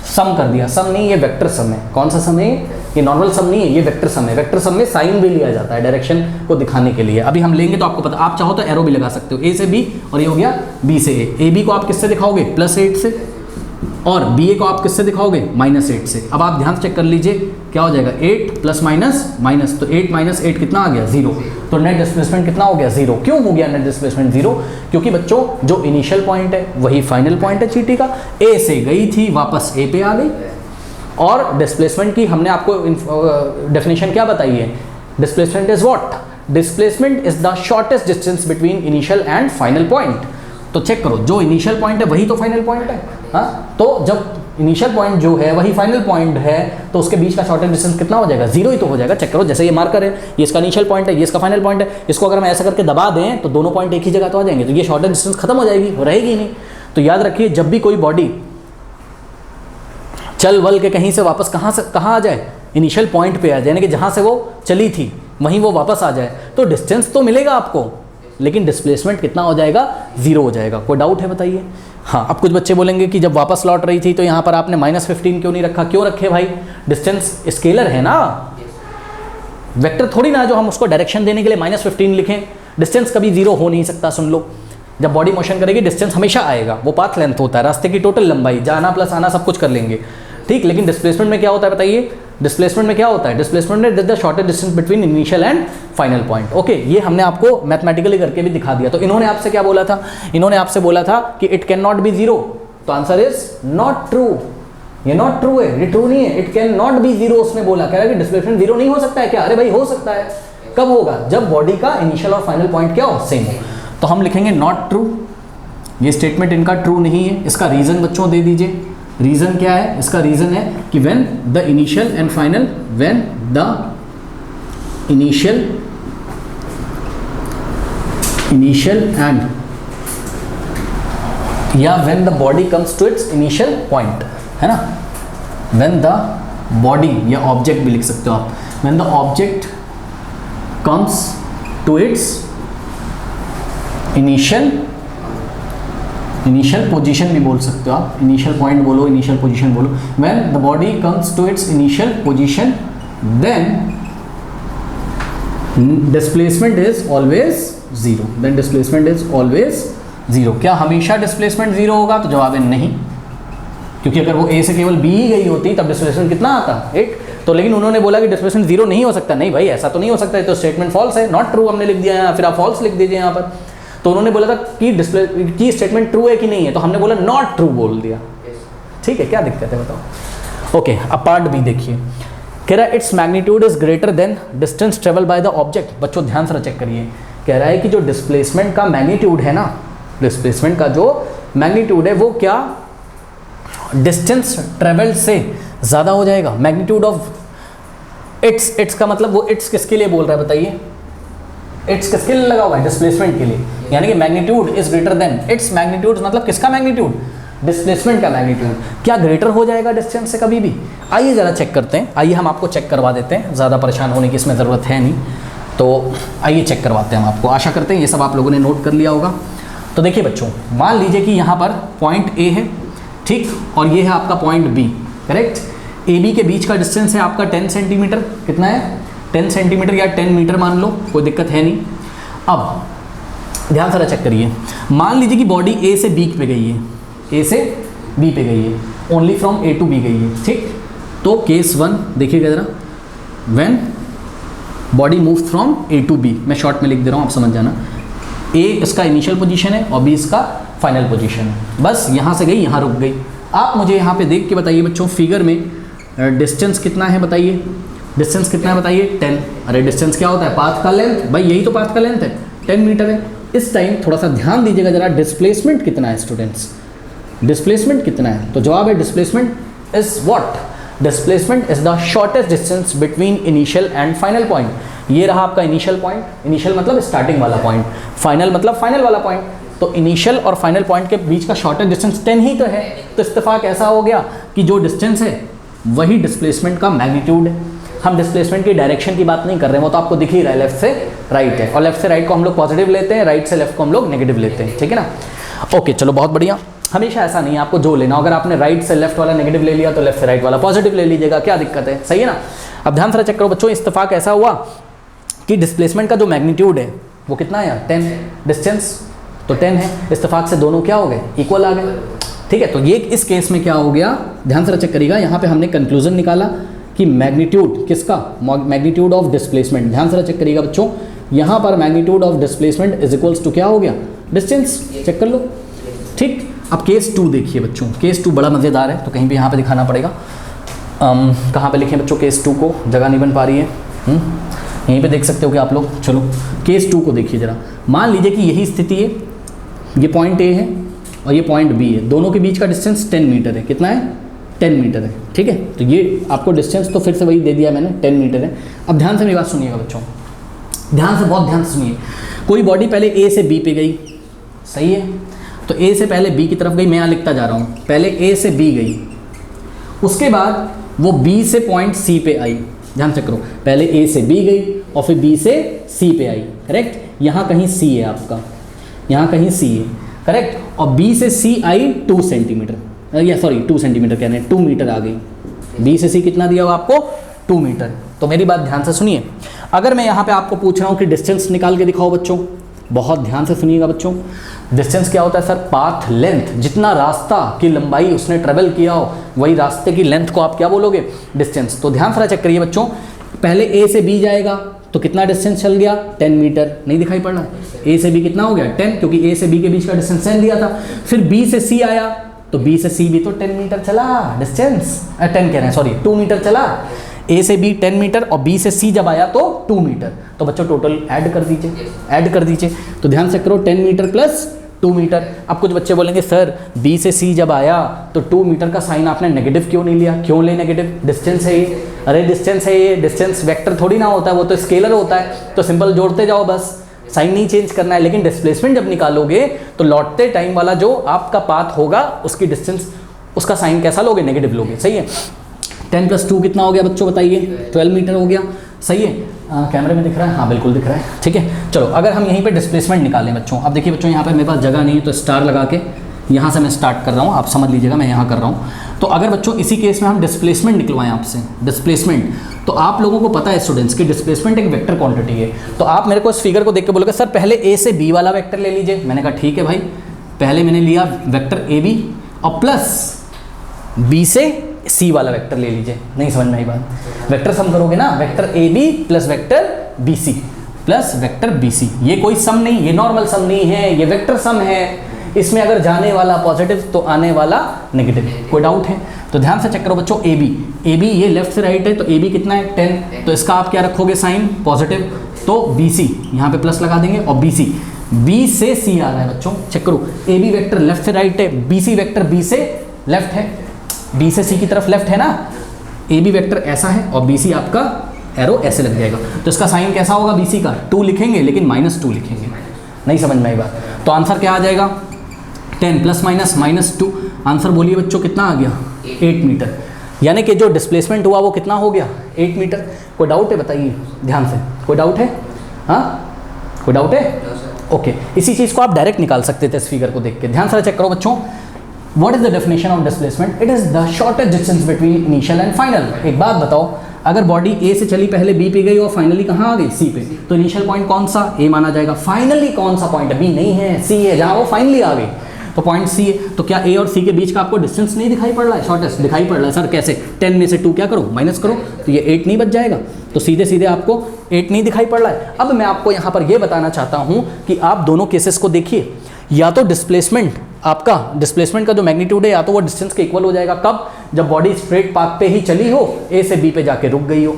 सम कर दिया। सम नहीं, ये वेक्टर सम है। कौन सा सम है ये नॉर्मल सम नहीं है, ये वेक्टर सम है। वेक्टर सम में साइन भी लिया जाता है डायरेक्शन को दिखाने के लिए। अभी हम लेंगे तो आपको पता, आप चाहो तो एरो भी लगा सकते हो, ए से बी और ये हो गया बी से ए। ए बी को आप किससे दिखाओगे, +8 से, और बी ए को आप किससे दिखाओगे, -8 से। अब आप ध्यान से चेक कर लीजिए क्या हो जाएगा, 8 + माइनस, तो 8 - 8 कितना आ गया 0। तो नेट डिस्प्लेसमेंट कितना हो गया 0। क्यों हो गया नेट डिस्प्लेसमेंट 0? क्योंकि बच्चों जो इनिशियल पॉइंट है वही फाइनल पॉइंट है चींटी का, ए से गई थी वापस ए पे आ गई। और डिस्प्लेसमेंट की हमने आपको डेफिनेशन क्या बताई है, displacement is what, displacement is the shortest distance between initial and final point. तो चेक करो, जो इनिशियल पॉइंट है वही तो फाइनल पॉइंट है, हाँ। तो जब इनिशियल पॉइंट जो है वही फाइनल पॉइंट है तो उसके बीच का शॉर्टेस्ट डिस्टेंस कितना हो जाएगा, 0 ही तो हो जाएगा। चेक करो, जैसे ये मार्कर है, ये इसका इनिशियल पॉइंट है, ये इसका फाइनल पॉइंट है, इसको अगर हम ऐसा करके दबा दें तो दोनों पॉइंट एक ही जगह तो आ जाएंगे, तो ये शॉर्टेस्ट डिस्टेंस खत्म हो जाएगी, रहेगी ही नहीं। तो याद रखिए, जब भी कोई बॉडी चल वल के कहीं से वापस कहाँ आ जाए, इनिशियल पॉइंट पे आ जाए, यानी कि जहाँ से वो चली थी वहीं वो वापस आ जाए, तो डिस्टेंस तो मिलेगा आपको, लेकिन डिस्प्लेसमेंट कितना हो जाएगा, 0 हो जाएगा। कोई डाउट है बताइए? हाँ। अब कुछ बच्चे बोलेंगे कि जब वापस लौट रही थी तो यहाँ पर आपने -15 क्यों नहीं रखा? क्यों रखे भाई, डिस्टेंस स्केलर है ना, वेक्टर थोड़ी ना जो हम उसको डायरेक्शन देने के लिए -15 लिखें। डिस्टेंस कभी 0 हो नहीं सकता, सुन लो। जब बॉडी मोशन करेगी डिस्टेंस हमेशा आएगा, वो पाथ लेंथ होता है, रास्ते की टोटल लंबाई, जाना प्लस आना सब कुछ कर लेंगे, ठीक। लेकिन डिस्प्लेसमेंट में क्या होता है बताइए, डिस्प्लेसमेंट में क्या होता है, डिस्प्लेसमेंट में the shortest distance between initial and final point. Okay, ये हमने आपको मैथमेटिकली करके भी दिखा दिया। तो इन्होंने आपसे क्या बोला था, इन्होंने आपसे बोला था कि इट कैन नॉट बी 0, तो आंसर इज नॉट ट्रू। ये नॉट ट्रू है, ये ट्रू नहीं है, इट कैन नॉट बी 0 उसने बोला, कह रहा है कि डिस्प्लेसमेंट 0 नहीं हो सकता है क्या? अरे भाई हो सकता है, कब होगा, जब बॉडी का इनिशियल और फाइनल पॉइंट क्या हो, सेम हो। तो हम लिखेंगे नॉट ट्रू, ये स्टेटमेंट इनका ट्रू नहीं है। इसका रीजन बच्चों दे दीजिए, रीजन क्या है, इसका रीजन है कि when the initial and final, when the initial and या when the body comes to its initial point, है ना, व्हेन द बॉडी या ऑब्जेक्ट भी लिख सकते हो आप, when the object comes to its initial position भी बोल सकते हो आप, इनिशियल पॉइंट बोलो, इनिशियल पोजीशन बोलो। When the body comes to its initial position then displacement is always 0, then displacement is always 0। क्या हमेशा डिस्प्लेसमेंट 0 होगा? तो जवाब है नहीं, क्योंकि अगर वो ए से केवल बी ही गई होती तब डिस्प्लेसमेंट कितना आता, 8। तो लेकिन उन्होंने बोला कि डिस्प्लेसमेंट जीरो नहीं हो सकता, नहीं भाई ऐसा तो नहीं हो सकता, है तो स्टेटमेंट फॉल्स है, नॉट ट्रू हमने लिख दिया है, फिर आप फॉल्स लिख दीजिए यहाँ पर। तो उन्होंने बोला था कि डिस्प्ले की स्टेटमेंट ट्रू है कि नहीं है, तो हमने बोला नॉट ट्रू बोल दिया। ठीक है, क्या दिक्कत है बताओ। ओके, अब पार्ट बी देखिए, कह रहा है its magnitude is greater than distance travel by the object. बच्चों ध्यान से चेक करिए, कह रहा है कि जो डिस्प्लेसमेंट का मैग्नीट्यूड है ना, डिस्प्लेसमेंट का जो मैग्नीट्यूड है वो क्या डिस्टेंस ट्रेवल से ज़्यादा हो जाएगा। मैग्नीट्यूड ऑफ इट्स का मतलब वो इट्स किसके लिए बोल रहा है बताइए, इट्स किसके लिए लगा हुआ है, डिस्प्लेसमेंट के लिए, यानी कि magnitude is greater than its magnitude, मतलब किसका मैग्नीट्यूड, डिस्प्लेसमेंट का मैग्नीट्यूड। क्या ग्रेटर हो जाएगा डिस्टेंस से कभी भी? आइए ज़रा चेक करते हैं, आइए हम आपको चेक करवा देते हैं, ज़्यादा परेशान होने की इसमें ज़रूरत है नहीं, तो आइए चेक करवाते हैं हम आपको। आशा करते हैं ये सब आप लोगों ने नोट कर लिया होगा। तो देखिए बच्चों, मान लीजिए कि यहाँ पर पॉइंट ए है, ठीक, और ये है आपका point B, correct. A B के बीच का डिस्टेंस है आपका 10 सेंटीमीटर, कितना है 10 सेंटीमीटर या 10 मीटर मान लो, कोई दिक्कत है नहीं। अब ध्यान से चेक करिए, मान लीजिए कि बॉडी ए से बी पे गई है, ए से बी पे गई है, only from A to B गई है, ठीक। तो केस 1 देखिएगा ज़रा, when body move from A to B, मैं शॉर्ट में लिख दे रहा हूँ, आप समझ जाना। ए इसका इनिशियल पोजीशन है और बी इसका फाइनल पोजीशन है, बस यहाँ से गई यहाँ रुक गई। आप मुझे यहाँ पे देख के बताइए बच्चों, फिगर में डिस्टेंस कितना है बताइए, डिस्टेंस कितना है बताइए 10। अरे डिस्टेंस क्या होता है, पाथ का लेंथ, भाई यही तो पाथ का लेंथ है, 10 मीटर है। इस टाइम थोड़ा सा ध्यान दीजिएगा ज़रा, डिस्प्लेसमेंट कितना है स्टूडेंट्स, डिस्प्लेसमेंट कितना है? तो जवाब है displacement is what, displacement is the shortest distance between initial and final point. ये रहा आपका इनिशियल पॉइंट, इनिशियल मतलब स्टार्टिंग वाला पॉइंट, फाइनल मतलब फाइनल वाला पॉइंट। तो इनिशियल और फाइनल पॉइंट के बीच का शॉर्टेस्ट डिस्टेंस 10 ही तो है। तो इत्तेफाक ऐसा हो गया कि जो डिस्टेंस है वही डिस्प्लेसमेंट का मैग्नीट्यूड है। हम डिस्प्लेसमेंट की डायरेक्शन की बात नहीं कर रहे हैं, वो तो आपको दिख ही रहा है, लेफ्ट से राइट है, और लेफ्ट से राइट को हम लोग पॉजिटिव लेते हैं, राइट से लेफ्ट को हम लोग नेगेटिव लेते हैं, ठीक है ना। ओके चलो बहुत बढ़िया। हमेशा ऐसा नहीं है, आपको जो लेना, अगर आपने राइट से लेफ्ट वाला नेगेटिव ले लिया तो लेफ्ट से राइट वाला पॉजिटिव ले लीजिएगा, क्या दिक्कत है, सही है ना। अब ध्यान से चेक करो बच्चों, इत्तेफाक ऐसा हुआ कि डिस्प्लेसमेंट का जो मैग्नीट्यूड है वो कितना है यार 10, डिस्टेंस तो 10 है, इत्तेफाक से दोनों क्या हो गए, इक्वल आ गए, ठीक है। तो ये इस केस में क्या हो गया, ध्यान से चेक करिएगा, यहाँ पे हमने कंक्लूजन निकाला कि मैग्नीट्यूड किसका, मैग्नीट्यूड ऑफ डिस्प्लेसमेंट, ध्यान से चेक करिएगा बच्चों, यहाँ पर magnitude of displacement is equals to क्या हो गया, डिस्टेंस, चेक कर लो, ठीक। अब केस 2 देखिए बच्चों, केस 2 बड़ा मज़ेदार है, तो कहीं भी यहाँ पे दिखाना पड़ेगा। कहाँ पे लिखें बच्चों केस 2 को, जगह नहीं बन पा रही है, यहीं पे देख सकते हो कि आप लोग। चलो केस 2 को देखिए ज़रा, मान लीजिए कि यही स्थिति है, ये पॉइंट ए है और ये पॉइंट बी है, दोनों के बीच का डिस्टेंस 10 मीटर है, कितना है 10 मीटर है, ठीक है। तो ये आपको डिस्टेंस तो फिर से वही दे दिया मैंने, 10 मीटर है। अब ध्यान से मेरी बात सुनिएगा बच्चों, ध्यान से, बहुत ध्यान से सुनिए। कोई बॉडी पहले ए से बी पे गई, सही है, तो ए से पहले बी की तरफ गई, मैं यहाँ लिखता जा रहा हूँ, पहले ए से बी गई, उसके बाद वो बी से पॉइंट सी पे आई, ध्यान से करो, पहले ए से बी गई और फिर बी से सी पे आई, करेक्ट। यहाँ कहीं सी है आपका, यहाँ कहीं सी है, करेक्ट, और बी से सी आई 2 सेंटीमीटर, या सॉरी 2 सेंटीमीटर कह रहे हैं, 2 मीटर आ गई। बी से सी कितना दिया हुआ आपको, 2 मीटर। तो मेरी बात ध्यान से सुनिए, अगर मैं यहाँ पे आपको पूछ रहा हूँ कि डिस्टेंस निकाल के दिखाओ बच्चों, बहुत ध्यान से सुनिएगा बच्चों, डिस्टेंस क्या होता है सर, पाथ लेंथ, जितना रास्ता की लंबाई उसने ट्रेवल किया हो वही रास्ते की लेंथ को आप क्या बोलोगे, डिस्टेंस। तो ध्यान से चेक करिए बच्चों, पहले ए से बी जाएगा तो कितना डिस्टेंस चल गया, 10 मीटर, नहीं दिखाई पड़ रहा, ए से बी कितना हो गया 10, क्योंकि ए से बी के बीच का डिस्टेंस 10 दिया था। फिर बी से सी आया तो बी से सी भी तो 10 मीटर चला डिस्टेंस, 10 कह रहे हैं सॉरी 2 मीटर चला, ए से बी 10 मीटर और बी से सी जब आया तो 2 मीटर। तो बच्चों टोटल ऐड कर दीजिए, ऐड कर दीजिए। तो ध्यान से करो, 10 मीटर प्लस 2 मीटर। अब कुछ बच्चे बोलेंगे सर बी से सी जब आया तो 2 मीटर का साइन आपने नेगेटिव क्यों नहीं लिया, क्यों ले नेगेटिव, डिस्टेंस है ये। अरे डिस्टेंस है ये, डिस्टेंस वेक्टर थोड़ी ना होता है, वो तो स्केलर होता है, तो सिंपल जोड़ते जाओ बस, साइन नहीं चेंज करना है। लेकिन डिस्प्लेसमेंट जब निकालोगे तो लौटते टाइम वाला जो आपका पाथ होगा उसकी डिस्टेंस, उसका साइन कैसा लोगे, नेगेटिव लोगे, सही है। 10 + 2 कितना हो गया बच्चों बताइए, 12 मीटर हो गया, सही है। कैमरे में दिख रहा है, हाँ बिल्कुल दिख रहा है, ठीक है। चलो अगर हम यहीं पे डिस्प्लेसमेंट निकालें बच्चों, अब देखिए बच्चों यहाँ पे मेरे पास जगह नहीं है तो स्टार लगा के यहाँ से मैं स्टार्ट कर रहा हूँ, आप समझ लीजिएगा मैं यहाँ कर रहा हूँ। तो अगर बच्चों इसी केस में हम डिस्प्लेसमेंट निकलवाएं आपसे, डिस्प्लेसमेंट, तो आप लोगों को पता है स्टूडेंट्स कि डिस्प्लेसमेंट एक वेक्टर क्वांटिटी है। तो आप मेरे को इस फिगर को देख के बोलोगे सर पहले ए से बी वाला वेक्टर ले लीजिए। मैंने कहा ठीक है भाई, पहले मैंने लिया वेक्टर ए बी और प्लस बी से सी वाला वेक्टर ले लीजिए। नहीं समझ में आई बात? वेक्टर सम करोगे ना, vector A B plus vector B C plus vector B C. ये कोई सम नहीं, ये नॉर्मल सम नहीं है, ये वेक्टर सम है। इसमें अगर जाने वाला पॉजिटिव तो आने वाला नेगेटिव। कोई डाउट है तो ध्यान से चेक करो बच्चों। ए बी ये लेफ्ट से राइट है, तो ए बी कितना है 10, तो इसका आप क्या रखोगे साइन पॉजिटिव। तो बी सी यहाँ पे प्लस लगा देंगे, और बी से सी आ रहा है बच्चों, चेक करो। ए बी वेक्टर लेफ्ट से राइट है, बी सी वेक्टर बी से लेफ्ट है, बी से सी की तरफ लेफ्ट है ना। ए बी वेक्टर ऐसा है और बी सी आपका एरो ऐसे लग जाएगा, तो इसका साइन कैसा होगा बी सी का 2 लिखेंगे, लेकिन -2 लिखेंगे। नहीं समझ में आई बात? तो आंसर क्या आ जाएगा 10 प्लस माइनस -2। आंसर बोलिए बच्चों कितना आ गया 8 मीटर। यानी कि जो डिस्प्लेसमेंट हुआ वो कितना हो गया 8 मीटर। कोई डाउट है बताइए ध्यान से, कोई डाउट है? हाँ कोई डाउट है? ओके, इसी चीज़ को आप डायरेक्ट निकाल सकते थे इस फिगर को देख के। ध्यान से चेक करो बच्चों। What is the definition of displacement? It is the shortest distance between initial and final. एक बात बताओ, अगर बॉडी ए से चली पहले बी पे गई और फाइनली कहाँ आ गई सी पे, तो इनिशियल पॉइंट कौन सा ए माना जाएगा। फाइनली कौन सा पॉइंट है? बी नहीं है, सी है, जहाँ वो फाइनली आ गई तो पॉइंट सी है। तो क्या ए और सी के बीच का आपको डिस्टेंस नहीं दिखाई पड़ रहा है? शॉर्टेस्ट दिखाई पड़ रहा है। सर कैसे? 10 में से 2 क्या करो माइनस करो, तो ये 8 नहीं बच जाएगा। तो सीधे सीधे आपको 8 नहीं दिखाई पड़ रहा है। अब मैं आपको यहाँ पर ये बताना चाहता हूँ कि आप दोनों केसेस को देखिए। या तो डिस्प्लेसमेंट आपका, डिस्प्लेसमेंट का जो मैग्नीट्यूड है या तो वो डिस्टेंस के इक्वल हो जाएगा। कब? जब बॉडी स्ट्रेट पाथ पे ही चली हो, ए से बी पे जाके रुक गई हो,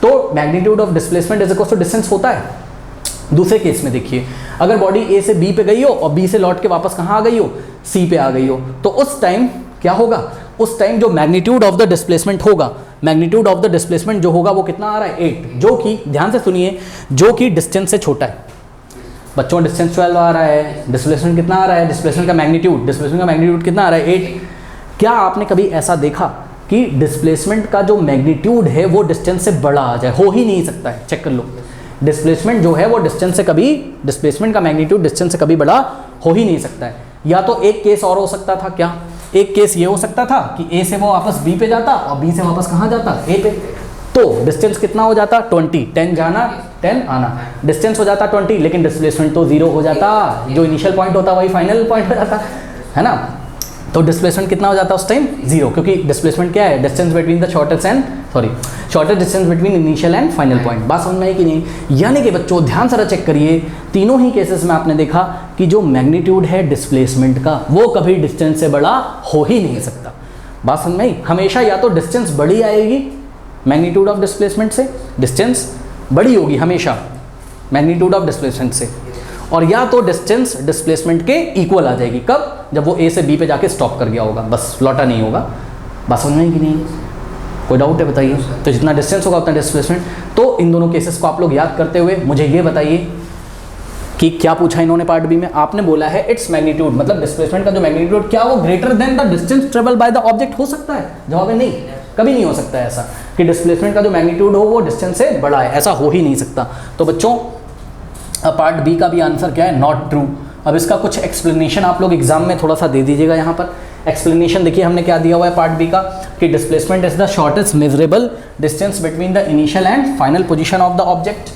तो magnitude of displacement is equal to distance होता है। दूसरे केस में देखिए, अगर बॉडी ए से बी पे गई हो और बी से लौट के वापस कहाँ आ गई हो सी पे आ गई हो, तो उस टाइम क्या होगा? उस टाइम जो मैग्नीट्यूड ऑफ द डिस्प्लेसमेंट होगा, मैग्नीट्यूड ऑफ द डिस्प्लेसमेंट जो होगा वो कितना आ रहा है 8, जो कि ध्यान से सुनिए, जो कि डिस्टेंस से छोटा है। बच्चों डिस्टेंस 12 आ रहा है, डिस्प्लेसमेंट कितना आ रहा है? डिस्प्लेसमेंट का मैग्नीट्यूड कितना आ रहा है 8। क्या आपने कभी ऐसा देखा कि डिस्प्लेसमेंट का जो मैग्नीट्यूड है वो डिस्टेंस से बड़ा आ जाए? हो ही नहीं सकता है, चेक कर लो। डिस्प्लेसमेंट जो है वो डिस्टेंस से कभी, डिस्प्लेसमेंट का मैग्नीट्यूड डिस्टेंस से कभी बड़ा हो ही नहीं सकता है। या तो एक केस और हो सकता था, क्या? एक केस ये हो सकता था कि ए से वो वापस बी पे जाता और बी से वापस कहाँ जाता ए पे, तो डिस्टेंस कितना हो जाता 20, 10 जाना 10 आना, डिस्टेंस हो जाता 20, लेकिन डिस्प्लेसमेंट तो 0 हो जाता। जो इनिशियल पॉइंट होता वही फाइनल पॉइंट हो जाता है ना। तो डिस्प्लेसमेंट कितना हो जाता उस टाइम 0, क्योंकि डिस्प्लेसमेंट क्या है? Distance between the shortest distance between initial and final point. बात समझ में आई कि नहीं? यानी कि बच्चों ध्यान से चेक करिए, तीनों ही केसेस में आपने देखा कि जो मैग्नीट्यूड है डिस्प्लेसमेंट का वो कभी डिस्टेंस से बड़ा हो ही नहीं सकता। बात समझ में आई? हमेशा या तो डिस्टेंस बड़ी आएगी मैग्नीट्यूड ऑफ डिस्प्लेसमेंट से, डिस्टेंस बड़ी होगी हमेशा मैग्नीट्यूड ऑफ डिस्प्लेसमेंट से, और या तो डिस्टेंस डिस्प्लेसमेंट के इक्वल आ जाएगी। कब? जब वो ए से बी पे जाके स्टॉप कर गया होगा, बस लौटा नहीं होगा। बात समझ में आई कि नहीं? कोई डाउट है बताइए? तो जितना डिस्टेंस होगा उतना डिस्प्लेसमेंट। तो इन दोनों केसेस को आप लोग याद करते हुए मुझे ये बताइए कि क्या पूछा इन्होंने पार्ट बी में। आपने बोला है इट्स मैग्नीट्यूड, मतलब डिस्प्लेसमेंट का जो मैग्नीट्यूड क्या वो greater than the distance travel by the object हो सकता है? जवाब है नहीं, कभी नहीं हो सकता है ऐसा कि डिस्प्लेसमेंट का जो मैग्नीट्यूड हो वो डिस्टेंस से बड़ा है, ऐसा हो ही नहीं सकता। तो बच्चों पार्ट बी का भी आंसर क्या है? Not true. अब इसका कुछ एक्सप्लेनेशन आप लोग एग्जाम में थोड़ा सा दे दीजिएगा। यहाँ पर एक्सप्लेनेशन देखिए हमने क्या दिया हुआ है पार्ट बी का, कि displacement is the shortest measurable distance between the initial and final position of the object.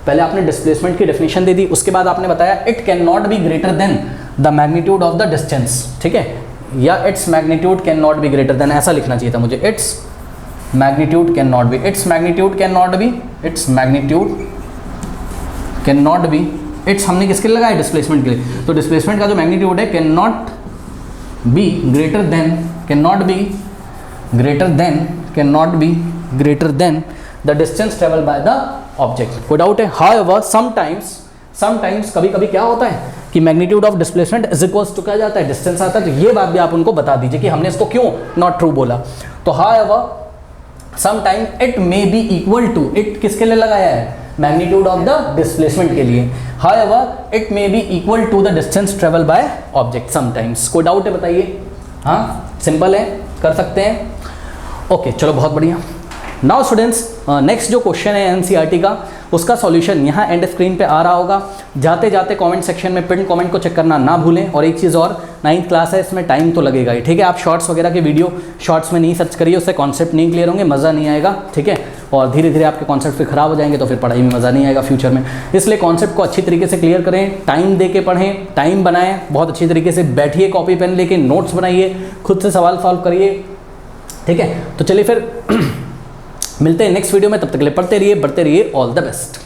पहले आपने डिस्प्लेसमेंट की डेफिनेशन दे दी, उसके बाद आपने बताया it can not be greater than the magnitude of the distance, ठीक है, या its magnitude can not be greater then, ऐसा लिखना चाहिए था मुझे। Its magnitude can not B, its magnitude can not B, its magnitude can not B, it's हमने किसके लिए लगाया? डिस्प्लेसमेंट के लिए। तो डिस्प्लेसमेंट का जो मैग्नीट्यूड है can not be greater than, can not be greater than, can not be greater than the distance travel by the object. कोई डाउट है? हाउएवर समटाइम्स कभी कभी क्या होता है कि magnitude of displacement is equals to क्या जाता है? डिस्टेंस आता है। तो ये बात भी आप उनको बता दीजिए कि हमने इसको क्यों नॉट ट्रू बोला। तो however sometime it may be equal to, it किसके लिए लगाया है? मैग्नीट्यूड ऑफ द डिस्प्लेसमेंट के लिए। However it may be equal to the distance travel by object sometimes. कोई डाउट है बताइए? हाँ सिंपल है, कर सकते हैं। ओके चलो बहुत बढ़िया। नाउ स्टूडेंट्स नेक्स्ट जो क्वेश्चन है एनसीईआरटी का, उसका सॉल्यूशन यहाँ एंड स्क्रीन पे आ रहा होगा। जाते जाते कमेंट सेक्शन में पिन कमेंट को चेक करना ना भूलें। और एक चीज़ और, 9th क्लास है, इसमें टाइम तो लगेगा ही, ठीक है। आप शॉर्ट्स वगैरह के वीडियो शॉर्ट्स में नहीं सर्च करिए, उससे कॉन्सेप्ट नहीं क्लियर होंगे, मज़ा नहीं आएगा, ठीक है। और धीरे धीरे आपके कॉन्सेप्ट फिर ख़राब हो जाएंगे, तो फिर पढ़ाई में मज़ा नहीं आएगा फ्यूचर में। इसलिए कॉन्सेप्ट को अच्छी तरीके से क्लियर करें, टाइम दे के पढ़ें, टाइम बनाएं, बहुत अच्छी तरीके से बैठिए, कॉपी पेन लेके नोट्स बनाइए, खुद से सवाल सॉल्व करिए, ठीक है, तो चलिए फिर मिलते हैं नेक्स्ट वीडियो में, तब तक के लिए पढ़ते रहिए, बढ़ते रहिए, ऑल द बेस्ट।